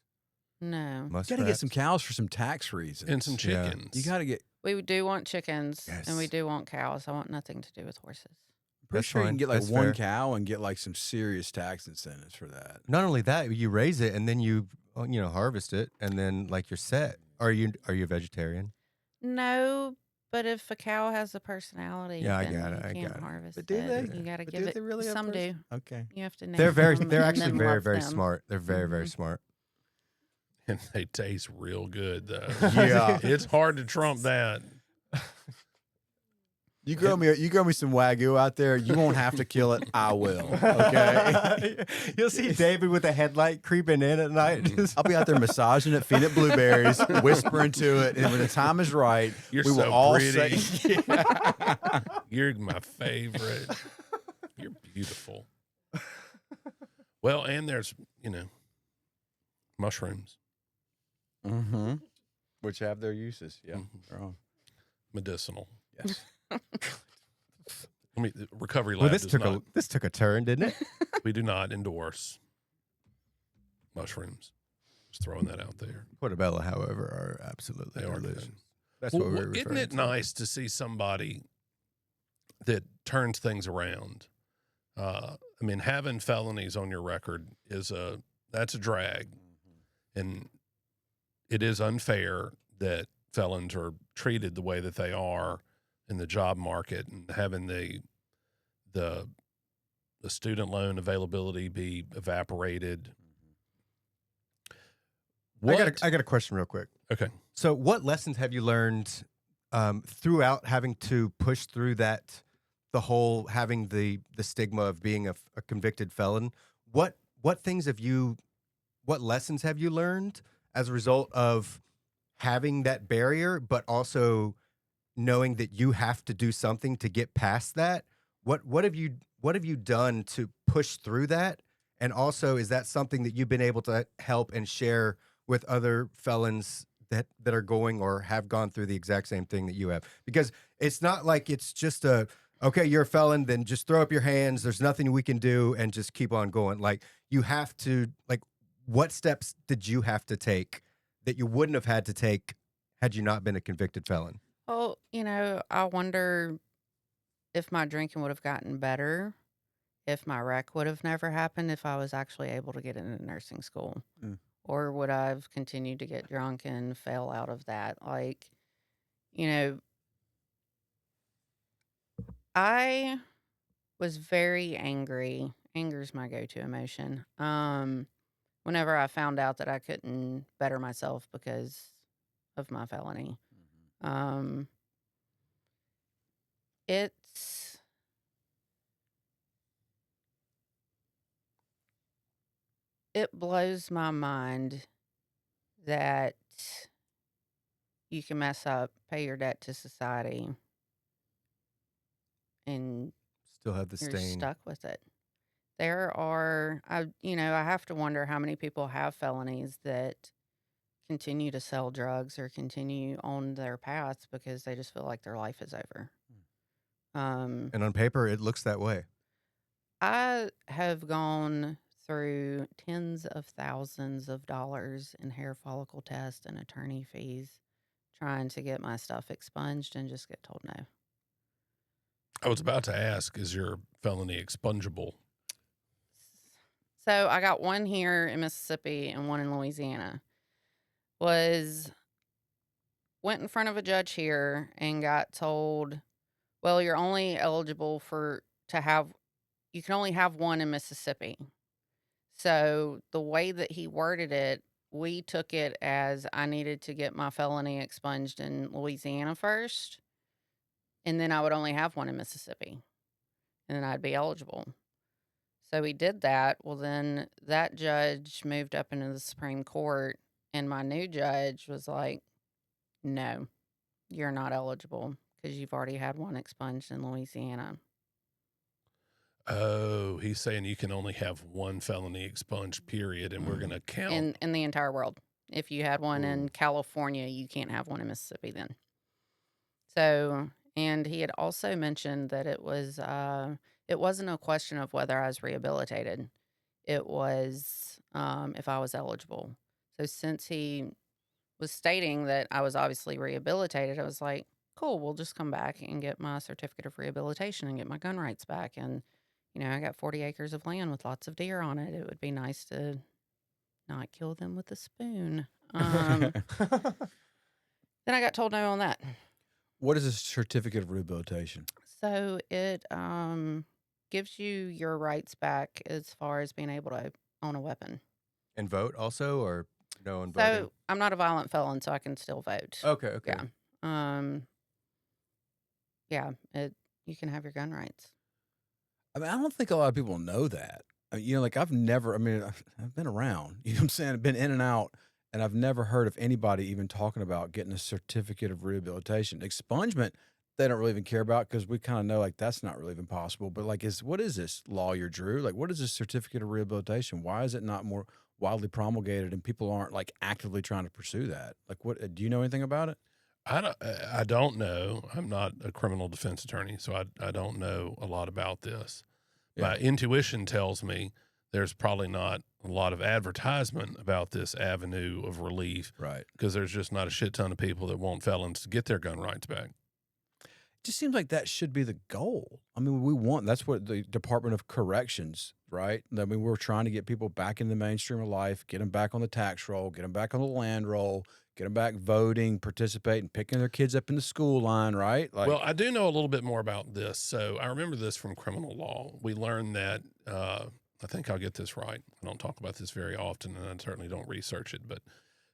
No. You muskrats. got to get some cows for some tax reasons. And some Yeah. chickens. You got to get. We do want chickens and we Yes. do want cows. I want nothing to do with horses. Pretty That's sure you fine. can get like That's one fair. cow and get like some serious tax incentives for that. Not only that, you raise it and then you harvest it, and then like you're set. Are you a vegetarian? No, but if a cow has a personality, Yeah, I then got it, you I can't got it. harvest But do it. they? You got to But give do it. they really have Some do. Okay. You have to name They're them they're and actually then very, love very them. smart. They're very, very Mhm. smart. And they taste real good, though. Yeah. It's hard to trump that. You grow me some Wagyu out there. You won't have to kill it. I will. Okay. You'll see David with a headlight creeping in at night. Just- I'll be out there massaging it, feeding it blueberries, whispering to it, and when the time is right, You're we will so all pretty. say, You're my favorite. You're beautiful. Well, and there's, mushrooms. mm-hmm. Which have their uses. Yeah. Mhm. They're all- Medicinal. Yes. Let I mean, the recovery lab Well, this does took not, this took a turn, didn't it? we do not endorse mushrooms. Just throwing that out there. Portobello, however, are absolutely They are delicious. good. That's Well, what we were isn't referring it to. nice to see somebody that turns things around? I mean, having felonies on your record that's a drag, and it is unfair that felons are treated the way that they are in the job market, and having the student loan availability be evaporated. I got a question real quick. Okay. So, what lessons have you learned throughout having to push through that, the whole having the stigma of being a convicted felon? What lessons have you learned as a result of having that barrier, but also knowing that you have to do something to get past that? What have you done to push through that? And also, is that something that you've been able to help and share with other felons that are going or have gone through the exact same thing that you have? Because it's not like it's just okay, you're a felon, then just throw up your hands. There's nothing we can do, and just keep on going. Like, you have to, like, what steps did you have to take that you wouldn't have had to take had you not been a convicted felon? Well, I wonder if my drinking would have gotten better, if my wreck would have never happened, if I was actually able to get into nursing school. Mm. Or would I have continued to get drunk and fail out of that? Like, I was very angry. Anger's my go-to emotion. Whenever I found out that I couldn't better myself because of my felony. It's it blows my mind that you can mess up, pay your debt to society, and Still have the you're stain. stuck with it. There are, I have to wonder how many people have felonies that continue to sell drugs or continue on their paths because they just feel like their life is over. And on paper, it looks that way. I have gone through tens of thousands of dollars in hair follicle tests and attorney fees trying to get my stuff expunged and just get told no. I was about to ask, is your felony expungible? So I got one here in Mississippi and one in Louisiana. Went in front of a judge here and got told, well, you're only eligible you can only have one in Mississippi. So the way that he worded it, we took it as I needed to get my felony expunged in Louisiana first, and then I would only have one in Mississippi, and then I'd be eligible. So we did that. Well, then that judge moved up into the Supreme Court, and my new judge was like, no, you're not eligible because you've already had one expunged in Louisiana. Oh, he's saying you can only have one felony expunged, period, and we're going to count. In the entire world. If you had one in California, you can't have one in Mississippi then. So, and he had also mentioned that it wasn't a question of whether I was rehabilitated. It was if I was eligible. So since he was stating that I was obviously rehabilitated, I was like, cool, we'll just come back and get my certificate of rehabilitation and get my gun rights back. And, I got 40 acres of land with lots of deer on it. It would be nice to not kill them with a spoon. Then I got told no on that. What is a certificate of rehabilitation? So it gives you your rights back as far as being able to own a weapon. And vote also, or no on voting? So I'm not a violent felon, so I can still vote. Okay. Yeah. You can have your gun rights. I mean, I don't think a lot of people know that. Like I've been around, you know what I'm saying? I've been in and out, and I've never heard of anybody even talking about getting a certificate of rehabilitation. Expungement, they don't really even care about because we kind of know like that's not really even possible. But like, what is this, lawyer Drew? Like, what is this certificate of rehabilitation? Why is it not more widely promulgated and people aren't like actively trying to pursue that? Like, what do you know anything about it? I don't know. I'm not a criminal defense attorney, so I don't know a lot about this. Yeah. My intuition tells me there's probably not a lot of advertisement about this avenue of relief, Right. because there's just not a shit ton of people that want felons to get their gun rights back. It just seems like that should be the goal. I mean, that's what the Department of Corrections, right? I mean, we're trying to get people back in the mainstream of life, get them back on the tax roll, get them back on the land roll, get them back voting, participating, picking their kids up in the school line, right? Like, Well, I do know a little bit more about this. So I remember this from criminal law. We learned that, I think I'll get this right. I don't talk about this very often, and I certainly don't research it. But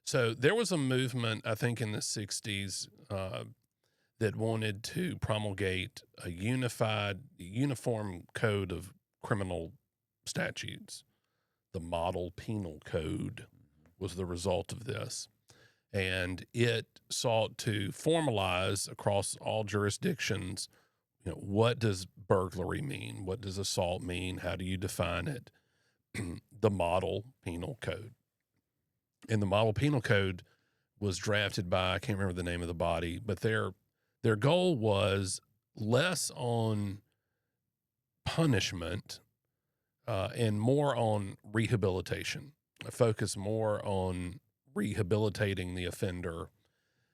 so there was a movement, I think, in the 60s that wanted to promulgate a uniform code of criminal statutes. The Model Penal Code was the result of this. And it sought to formalize across all jurisdictions, what does burglary mean? What does assault mean? How do you define it? The Model Penal Code. And the Model Penal Code was drafted by, I can't remember the name of the body, but their goal was less on punishment and more on rehabilitation. A focus more on rehabilitating the offender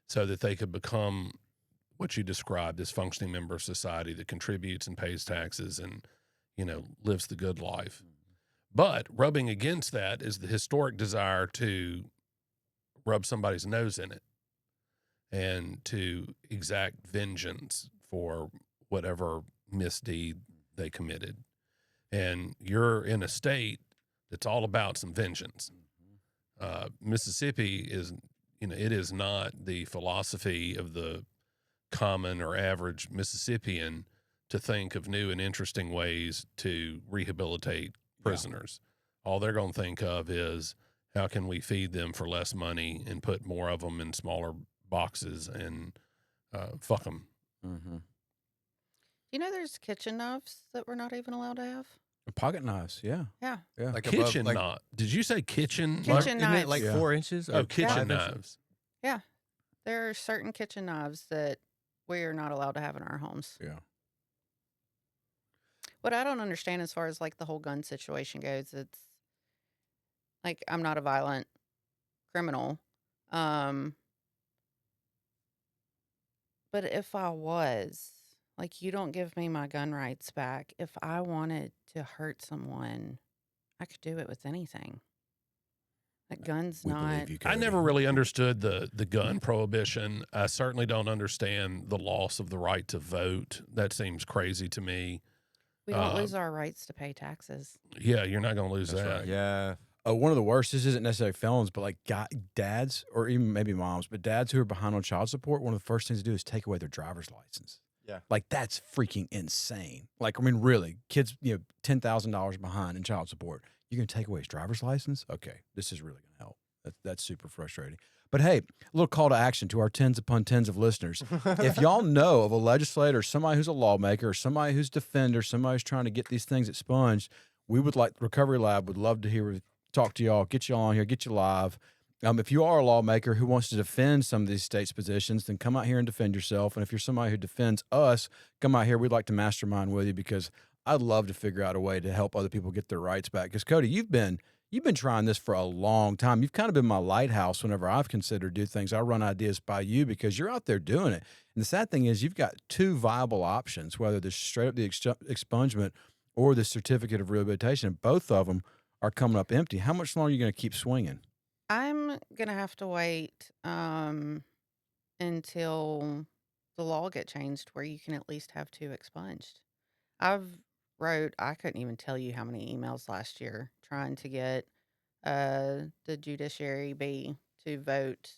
so that they could become what you described as functioning member of society that contributes and pays taxes and, lives the good life. But rubbing against that is the historic desire to rub somebody's nose in it and to exact vengeance for whatever misdeed they committed. And you're in a state that's all about some vengeance. Mississippi is, it is not the philosophy of the common or average Mississippian to think of new and interesting ways to rehabilitate prisoners. Yeah. All they're going to think of is, how can we feed them for less money and put more of them in smaller boxes and fuck them. Mm-hmm. There's kitchen knives that we're not even allowed to have? Pocket knives, yeah. Yeah. Like kitchen above, knife. Did you say kitchen? Kitchen Isn't it knives. like 4 inches? Oh, Or kitchen 5 inches? knives. Yeah. There are certain kitchen knives that we are not allowed to have in our homes. Yeah. What I don't understand as far as like the whole gun situation goes, it's like I'm not a violent criminal. But if I was, like, you don't give me my gun rights back. If I wanted to hurt someone, I could do it with anything. Like, gun's We not. believe you, I Kodie. never really understood the gun prohibition. I certainly don't understand the loss of the right to vote. That seems crazy to me. We don't lose our rights to pay taxes. Yeah, you're not going to lose That's that. right. Yeah. One of the worst, this isn't necessarily felons, but like dads or even maybe moms, but dads who are behind on child support, one of the first things to do is take away their driver's license. Yeah. Like, that's freaking insane. Like, I mean, really, kids, $10,000 behind in child support. You're going to take away his driver's license? Okay, this is really going to help. That's super frustrating. But hey, a little call to action to our tens upon tens of listeners. If y'all know of a legislator, somebody who's a lawmaker, or somebody who's a defender, somebody who's trying to get these things expunged, we would like, Recovery Lab would love to hear, talk to y'all, get you on here, get you live. If you are a lawmaker who wants to defend some of these states' positions, then come out here and defend yourself. And if you're somebody who defends us, come out here. We'd like to mastermind with you, because I'd love to figure out a way to help other people get their rights back. Because Kodie, you've been trying this for a long time. You've kind of been my lighthouse whenever I've considered do things. I run ideas by you because you're out there doing it. And the sad thing is, you've got two viable options, whether there's straight up the expungement or the certificate of rehabilitation. Both of them are coming up empty. How much longer are you going to keep swinging? I'm going to have to wait until the law get changed where you can at least have two expunged. I couldn't even tell you how many emails last year trying to get the judiciary B to vote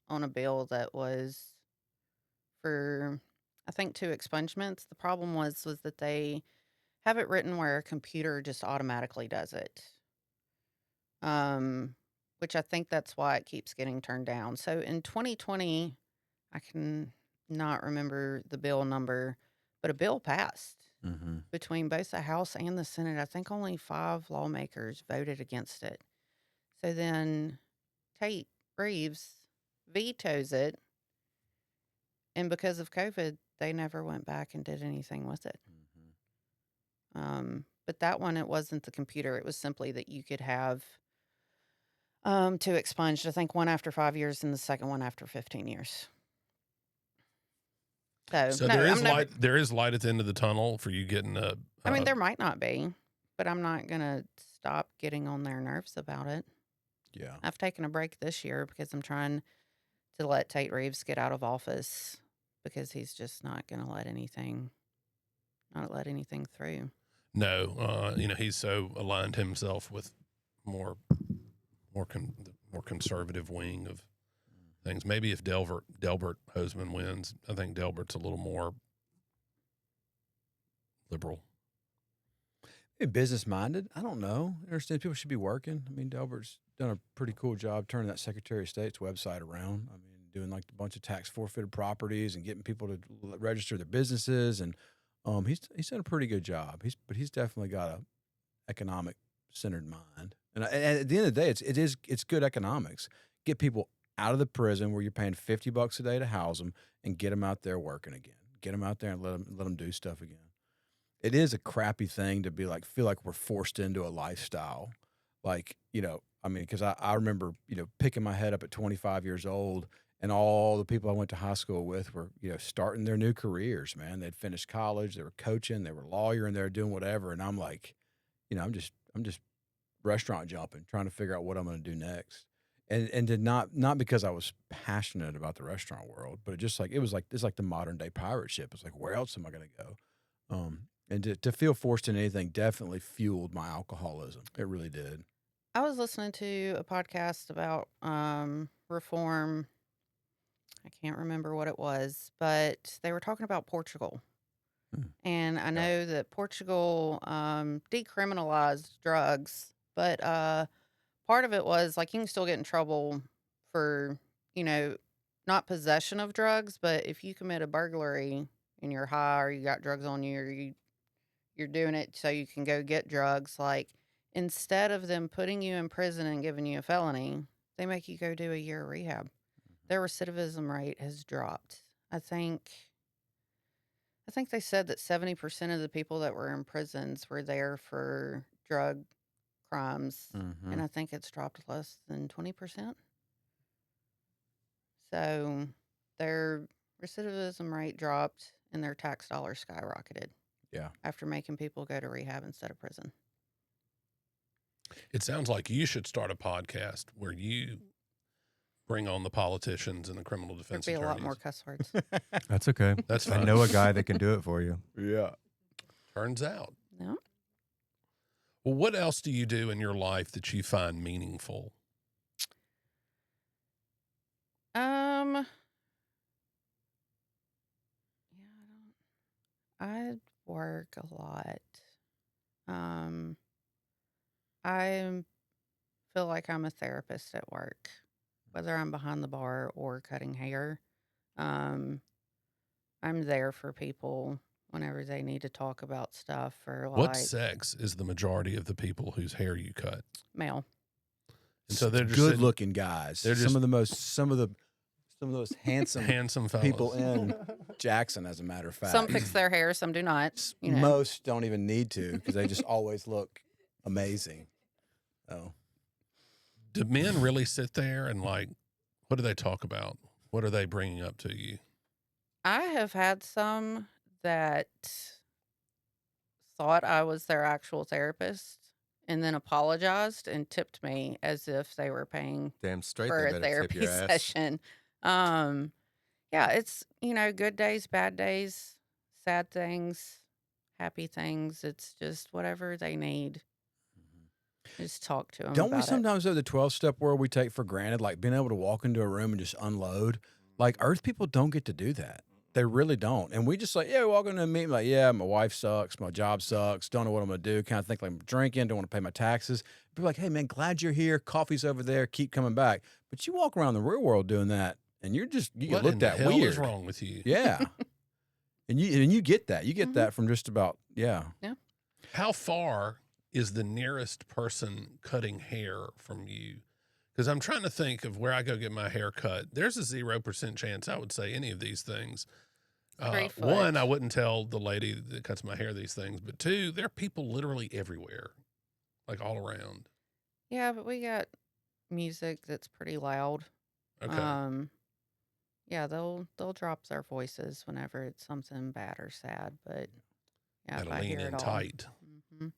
on a bill that was for, I think, two expungements. The problem was that they have it written where a computer just automatically does it. Which I think that's why it keeps getting turned down. So in 2020, I can not remember the bill number, but a bill passed between both the House and the Senate. I think only 5 lawmakers voted against it. So then Tate Reeves vetoes it, And because of COVID, they never went back and did anything with it. But that one, it wasn't the computer. It was simply that you could have 2 expunged. I think one after 5 years and the second one after 15 years. So no, there is I'm never, light. There is light at the end of the tunnel for you getting a. I mean, there might not be, but I'm not going to stop getting on their nerves about it. Yeah. I've taken a break this year because I'm trying to let Tate Reeves get out of office because he's just not going to let anything through. No, he's so aligned himself with more conservative wing of things. Maybe if Delbert Hoseman wins, I think Delbert's a little more liberal. Maybe business minded. I don't know. I understand people should be working. I mean, Delbert's done a pretty cool job turning that Secretary of State's website around. I mean, doing like a bunch of tax forfeited properties and getting people to register their businesses, and he's done a pretty good job. He's definitely got a economic centered mind. And at the end of the day, it's good economics. Get people out of the prison where you're paying $50 a day to house them, and get them out there working again. Get them out there and let them do stuff again. It is a crappy thing to be like, feel like we're forced into a lifestyle. Like, I mean, because I remember, picking my head up at 25 years old, and all the people I went to high school with were, starting their new careers, man. They'd finished college, they were coaching, they were lawyer, and they were doing whatever. And I'm like, I'm just restaurant jumping, trying to figure out what I'm going to do next. And did not because I was passionate about the restaurant world, but it's like the modern day pirate ship. It's like, where else am I going to go? And to feel forced into anything definitely fueled my alcoholism. It really did. I was listening to a podcast about reform. I can't remember what it was, but they were talking about Portugal. And I know that Portugal decriminalized drugs, but part of it was like you can still get in trouble for, not possession of drugs, but if you commit a burglary and you're high or you got drugs on you, or you're doing it so you can go get drugs, like instead of them putting you in prison and giving you a felony, they make you go do a year of rehab. Their recidivism rate has dropped. I think they said that 70% of the people that were in prisons were there for drug crimes, and I think it's dropped less than 20%. So their recidivism rate dropped and their tax dollars skyrocketed. Yeah. After making people go to rehab instead of prison. It sounds like you should start a podcast where you bring on the politicians and the criminal defense There'd be attorneys. a lot more cuss words. That's okay. That's I fine. know a guy that can do it for you. Yeah. Turns out. No. Well, what else do you do in your life that you find meaningful? I work a lot. I feel like I'm a therapist at work, whether I'm behind the bar or cutting hair. I'm there for people whenever they need to talk about stuff, or like What sex is the majority of the people whose hair you cut? male. And so they're just good sitting- looking guys. they're some just- of the most handsome fellas. people in Jackson, as a matter of fact. Some fix their hair, some do not. Most don't even need to because they just always look amazing. Oh, Do men really sit there and like, what do they talk about? What are they bringing up to you? I have had some that thought I was their actual therapist and then apologized and tipped me as if they were paying Damn straight for they a better tip therapy your ass. session. Yeah, it's, good days, bad days, sad things, happy things. It's just whatever they need. Just talk to them. don't we about it. sometimes have the 12-step world we take for granted, like being able to walk into a room and just unload? Like Earth people don't get to do that. They really don't. And we just like, yeah, walk into a meeting like, yeah, my wife sucks, my job sucks, don't know what I'm going to do, kind of think like I'm drinking, don't want to pay my taxes. People like, hey, man, glad you're here. Coffee's over there. Keep coming back. But you walk around the real world doing that, and you get What looked in the at hell weird. is wrong with you? Yeah. and you get that. You get that from just about, yeah. How far is the nearest person cutting hair from you Because I'm trying to think of where I go get my hair cut. There's a 0% chance I would say any of these things. 3 foot. One, I wouldn't tell the lady that cuts my hair these things. But two, there are people literally everywhere, like all around. Yeah, but we got music that's pretty loud. Okay. Yeah, they'll drop their voices whenever it's something bad or sad, but yeah, if Gotta I lean hear in it all. tight. hmm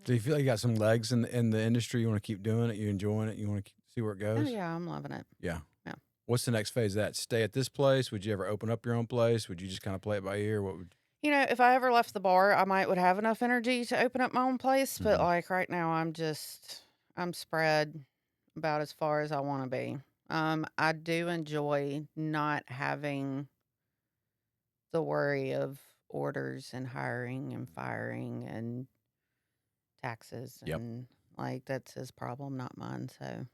Do you feel like you got some legs in the industry? You want to keep doing it? You enjoying it? You want to see where it Oh goes? yeah, I'm loving it. Yeah. Yeah. What's the next phase of that? Stay at this place? Would you ever open up your own place? Would you just kind of play it by ear? What would? You know, if I ever left the bar, I would have enough energy to open up my own place, but Mhm. like right now, I'm spread about as far as I want to be. I do enjoy not having the worry of orders and hiring and firing and taxes Yep. and like that's his problem, not mine. So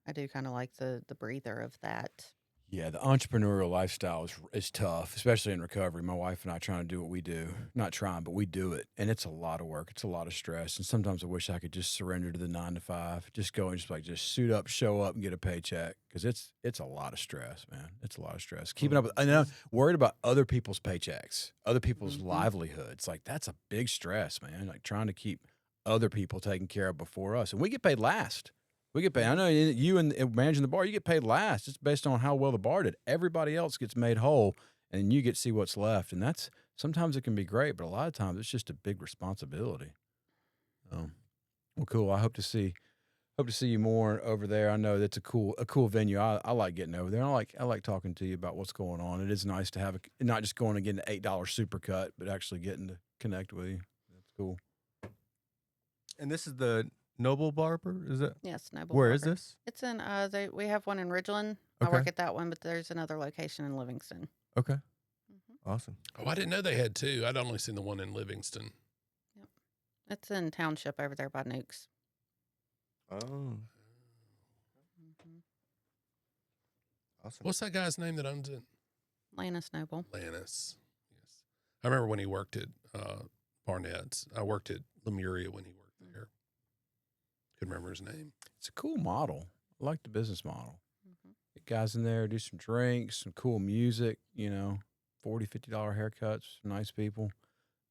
I do kind of like the breather of that. Yeah, the entrepreneurial lifestyle is tough, especially in recovery. My wife and I trying to do what we do. Not trying, but we do it. And it's a lot of work. It's a lot of stress. And sometimes I wish I could just surrender to the 9 to 5. Just go and just suit up, show up, and get a paycheck. Because it's a lot of stress, man. It's a lot of stress. Keeping up with, and I'm worried about other people's paychecks, other people's livelihoods. Like that's a big stress, man. Like trying to keep other people taken care of before us. And we get paid last. We get paid. I know you and managing the bar, you get paid last. It's based on how well the bar did. Everybody else gets made whole, and you get to see what's left. And that's sometimes it can be great, but a lot of times it's just a big responsibility. Well, cool. I hope to see you more over there. I know that's a cool venue. I like getting over there. I like talking to you about what's going on. It is nice to have not just going and getting an $8 supercut, but actually getting to connect with you. That's cool. And this is the Noble Barber, is it? Yes, Noble. Where is Barber. this? It's in we have one in Ridgeland. I Okay. work at that one, but there's another location in Livingston. Okay. Mm-hmm. Awesome. Oh, I didn't know they had two. I'd only seen the one in Livingston. Yep. It's in Township over there by Nukes. Oh, Mm-hmm. awesome. What's that guy's name that owns it? Lannis Noble. Lannis. Yes. I remember when he worked at Barnett's. I worked at Lemuria when he worked there. Couldn't remember his name. It's a cool model. I like the business model. Mm-hmm. Get guys in there, do some drinks, some cool music, $40, $50 haircuts, nice people,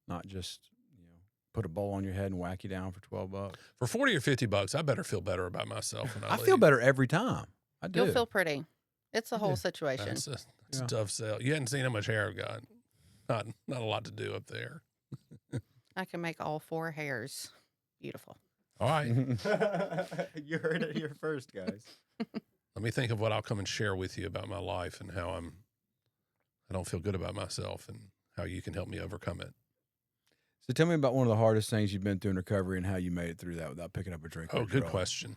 not just, put a bowl on your head and whack you down for $12. For $40 or $50, I better feel better about myself when I I leave. feel better every time. I do. You'll feel pretty. It's the I whole do. situation. That's a Yeah. tough sell. You hadn't seen how much hair I've got. Not a lot to do up there. I can make all 4 hairs beautiful. All right. You heard it here first, guys. Let me think of what I'll come and share with you about my life and how I don't feel good about myself and how you can help me overcome it. So tell me about one of the hardest things you've been through in recovery and how you made it through that without picking up a drink. Oh, good question.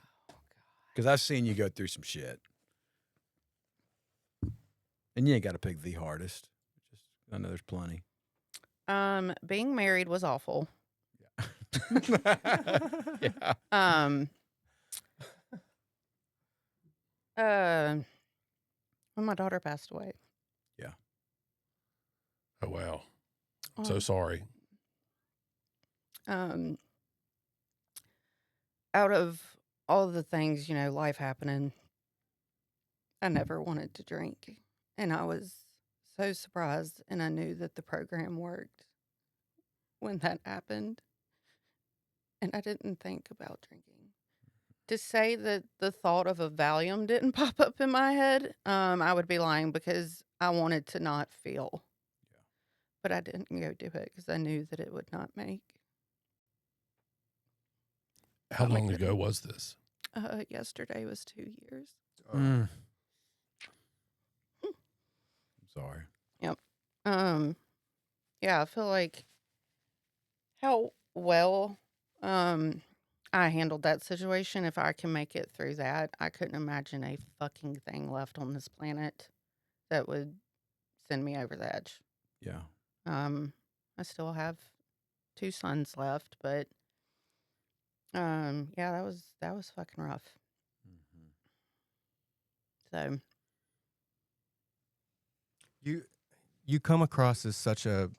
Because I've seen you go through some shit. And you ain't got to pick the hardest. I know there's plenty. Being married was awful. Yeah. When my daughter passed away. Oh, wow. So sorry. Out of all the things, life happening, I never wanted to drink. And I was so surprised, and I knew that the program worked when that happened. And I didn't think about drinking. To say that the thought of a Valium didn't pop up in my head, I would be lying because I wanted to not feel. Yeah. But I didn't go do it because I knew that it would not make. How long ago was this? Yesterday was 2 years. I'm sorry. Yeah, I feel like how well I handled that situation. If I can make it through that, I couldn't imagine a fucking thing left on this planet that would send me over the edge. Yeah. I still have 2 sons left, but yeah, that was fucking rough. So You come across as such a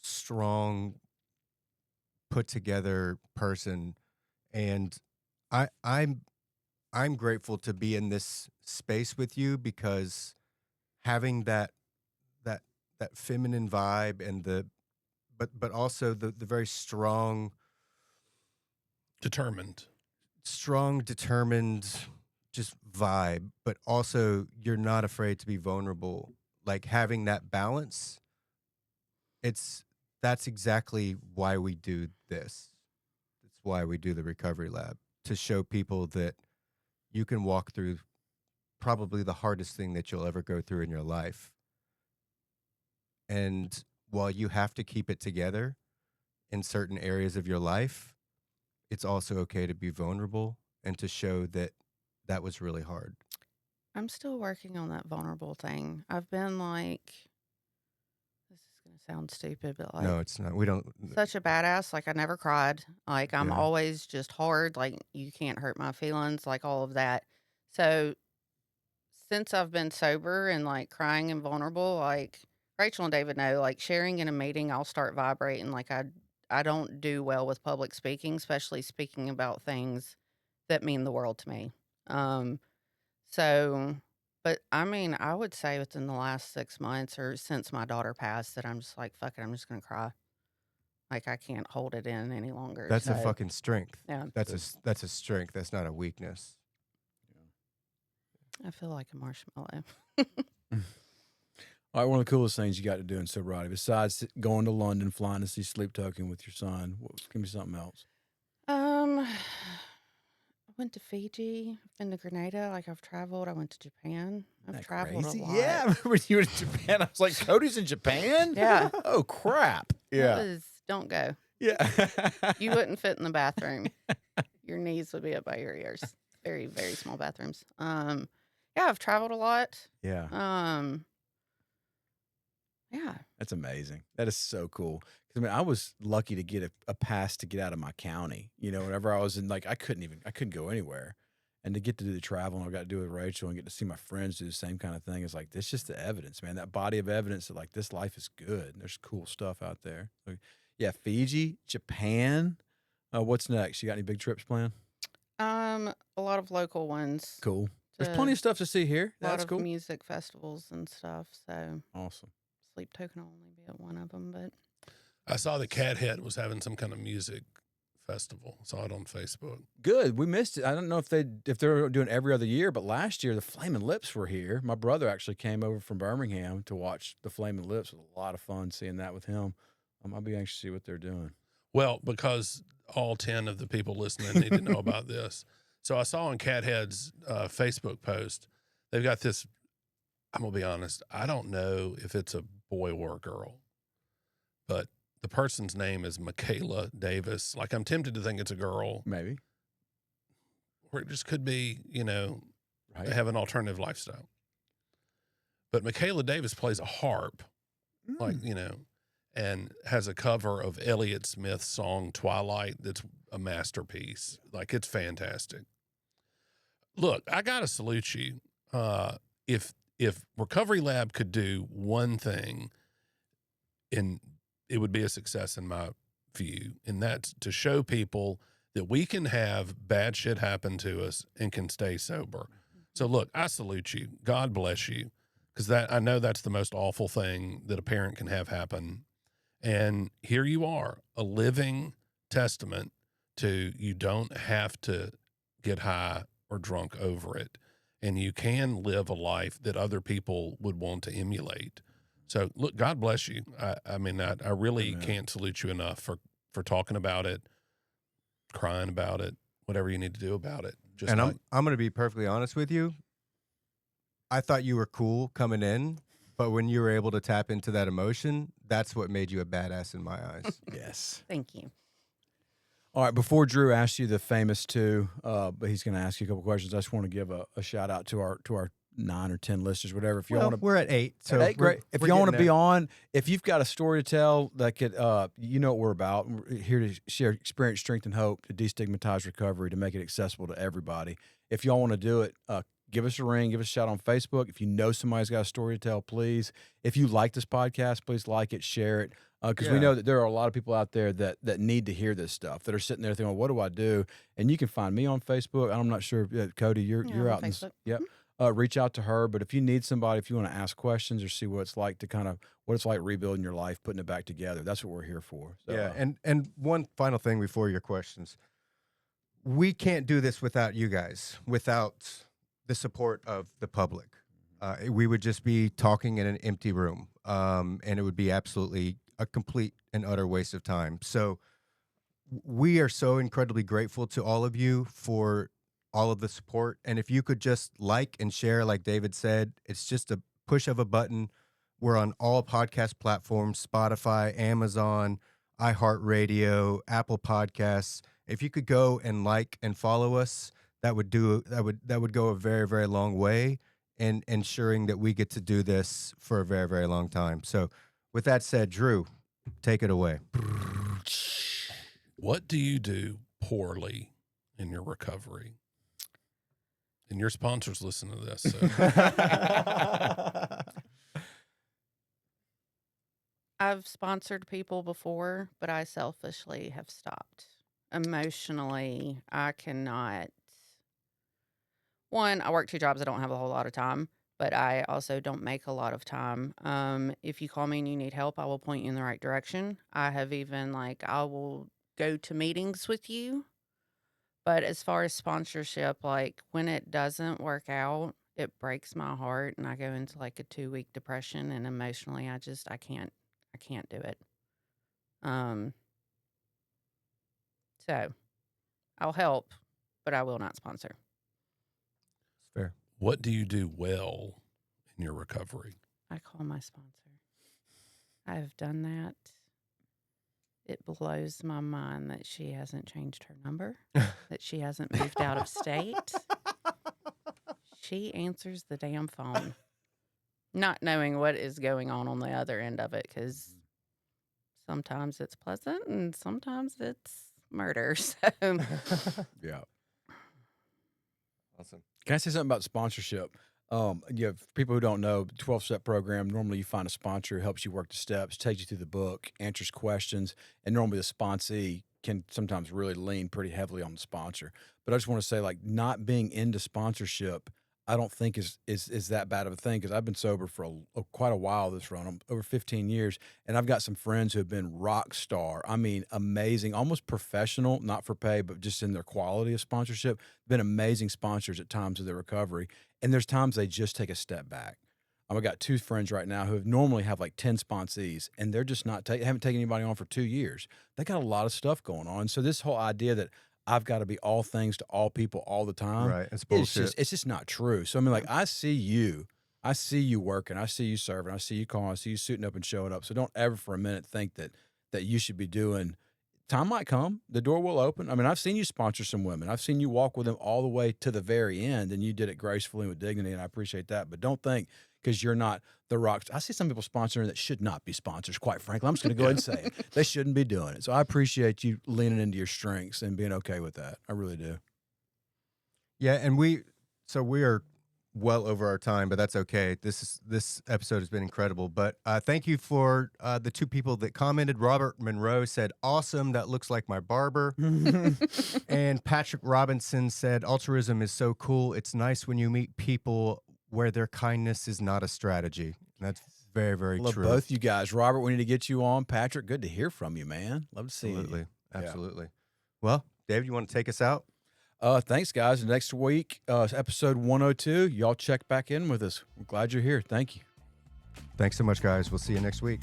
strong, put together person, and I'm grateful to be in this space with you because having that that feminine vibe and but also the very strong Determined. determined just vibe, but also you're not afraid to be vulnerable. Like having that balance, that's exactly why we do this. That's why we do the recovery lab, to show people that you can walk through probably the hardest thing that you'll ever go through in your life. And while you have to keep it together in certain areas of your life, it's also okay to be vulnerable and to show that that was really hard. I'm still working on that vulnerable thing. I've been like, this is going to sound stupid, but like, No, it's not. We don't. such a badass. Like, I never cried. Like, I'm Yeah. always just hard. Like, you can't hurt my feelings, like, all of that. So, since I've been sober and like crying and vulnerable, like, Rachel and David know, like, sharing in a meeting, I'll start vibrating. Like, I don't do well with public speaking, especially speaking about things that mean the world to me. So, but I mean, I would say within the last 6 months or since my daughter passed that I'm just like, fuck it, I'm just going to cry. Like, I can't hold it in any longer. That's a So, fucking strength. yeah, That's a strength. That's not a weakness. I feel like a marshmallow. All right, one of the coolest things you got to do in sobriety, besides going to London, flying to see Sleep Token with your son, give me something else. I went to Fiji. I've been to Grenada. Like, I've traveled. I went to Japan. I've Isn't that traveled crazy? a lot. Yeah, I remember when you were in Japan. I was like, Cody's in Japan? Yeah. Oh, crap. Don't go. Yeah. You wouldn't fit in the bathroom. Your knees would be up by your ears. Very, very small bathrooms. Yeah, I've traveled a lot. Yeah. Yeah. That's amazing. That is so cool. 'Cause, I mean, I was lucky to get a pass to get out of my county. You know, whenever I was in, like, I couldn't go anywhere. And to get to do the travel, and I got to do it with Rachel and get to see my friends do the same kind of thing. It's like, this just the evidence, man. That body of evidence that, like, this life is good. And there's cool stuff out there. So, yeah, Fiji, Japan. What's next? You got any big trips planned? A lot of local ones. Cool. There's plenty of stuff to see here. A lot That's of cool. music festivals and stuff. So Awesome. Sleep Token will only be at one of them, but I saw the Cat Head was having some kind of music festival. Saw it on Facebook. Good. We missed it. I don't know if they're doing every other year, but last year the Flaming Lips were here. My brother actually came over from Birmingham to watch the Flaming Lips. It was a lot of fun seeing that with him. I'll be anxious to see what they're doing. Well, because all 10 of the people listening need to know about this. So I saw on Cathead's Facebook post, they've got this, I'm going to be honest, I don't know if it's a boy or a girl, but the person's name is Michaela Davis. Like, I'm tempted to think it's a girl. Maybe. Or it just could be, you know, Right. they have an alternative lifestyle. But Michaela Davis plays a harp, like, you know, and has a cover of Elliott Smith's song Twilight that's a masterpiece. Like, it's fantastic. Look, I got to salute you. If Recovery Lab could do one thing, it would be a success in my view, and that's to show people that we can have bad shit happen to us and can stay sober. So look, I salute you. God bless you. Because I know that's the most awful thing that a parent can have happen. And here you are, a living testament to you don't have to get high or drunk over it. And you can live a life that other people would want to emulate. So look, God bless you. I mean, I really can't salute you enough for talking about it, crying about it, whatever you need to do about it. Just And I'm going to be perfectly honest with you. I thought you were cool coming in, but when you were able to tap into that emotion, that's what made you a badass in my eyes. Yes. thank you. All right. Before Drew asks you the famous two, but he's going to ask you a couple questions. I just want to give a shout out to our 9 or 10 listeners, whatever. If you want to, we're at 8. So hey, great. If we're y'all want to getting be there. on, if you've got a story to tell that could, you know what we're about. We're here to share experience, strength, and hope to destigmatize recovery, to make it accessible to everybody. If y'all want to do it, give us a ring, give us a shout on Facebook. If you know somebody's got a story to tell, please. If you like this podcast, please like it, share it. Because we know that there are a lot of people out there that need to hear this stuff, that are sitting there thinking, what do I do? And you can find me on Facebook. I'm not sure, Kodie, you're out on in Facebook. Yep. Reach out to her. But if you need somebody, if you want to ask questions or see what it's like to what it's like rebuilding your life, putting it back together, that's what we're here for. So, Yeah, and one final thing before your questions. We can't do this without you guys, without the support of the public. We would just be talking in an empty room, and it would be absolutely a complete and utter waste of time. So we are so incredibly grateful to all of you for all of the support. And if you could just like and share, like David said, it's just a push of a button. We're on all podcast platforms, Spotify, Amazon, iHeartRadio, Apple Podcasts. If you could go and like and follow us, that would go a very, very long way in ensuring that we get to do this for a very, very long time. So with that said, Drew, take it away. What do you do poorly in your recovery? And your sponsors listen to this. So. I've sponsored people before, but I selfishly have stopped. Emotionally, I cannot. One, I work 2 jobs. I don't have a whole lot of time, but I also don't make a lot of time. If you call me and you need help, I will point you in the right direction. I have even I will go to meetings with you. But as far as sponsorship, when it doesn't work out, it breaks my heart and I go into a 2-week depression, and emotionally I can't do it. So I'll help, but I will not sponsor. It's fair. What do you do well in your recovery? I call my sponsor. I have done that. It blows my mind that she hasn't changed her number, that she hasn't moved out of state. She answers the damn phone, not knowing what is going on the other end of it, because sometimes it's pleasant and sometimes it's murder. So, yeah. Awesome. Can I say something about sponsorship? For people who don't know, the 12-step program, normally you find a sponsor who helps you work the steps, takes you through the book, answers questions, and normally the sponsee can sometimes really lean pretty heavily on the sponsor. But I just want to say, not being into sponsorship, I don't think is that bad of a thing, because I've been sober for quite a while this run. I'm over 15 years, and I've got some friends who have been rock star. I mean, amazing, almost professional, not for pay, but just in their quality of sponsorship. Been amazing sponsors at times of their recovery, and there's times they just take a step back. I've got 2 friends right now who normally have 10 sponsees, and they're just not haven't taken anybody on for 2 years. They got a lot of stuff going on. So this whole idea that I've got to be all things to all people all the time. Right. It's bullshit. It's just not true. So I mean, I see you working, I see you serving, I see you calling, I see you suiting up and showing up. So don't ever for a minute think that you should be doing. Time might come, the door will open. I mean, I've seen you sponsor some women. I've seen you walk with them all the way to the very end, and you did it gracefully and with dignity, and I appreciate that. But don't think because you're not the rock. I see some people sponsoring that should not be sponsors, quite frankly. I'm just going to go ahead and say it. They shouldn't be doing it. So I appreciate you leaning into your strengths and being okay with that. I really do. Yeah, and we are well over our time, but that's okay. This episode has been incredible. But thank you for the 2 people that commented. Robert Monroe said, "Awesome, that looks like my barber." And Patrick Robinson said, "Altruism is so cool. It's nice when you meet people where their kindness is not a strategy." And that's very, very Love true. both you guys. Robert, we need to get you on. Patrick, good to hear from you, man. Love to see you. Absolutely. Well, David, you want to take us out? Thanks, guys. Next week, episode 102. Y'all check back in with us. We're glad you're here. Thank you. Thanks so much, guys. We'll see you next week.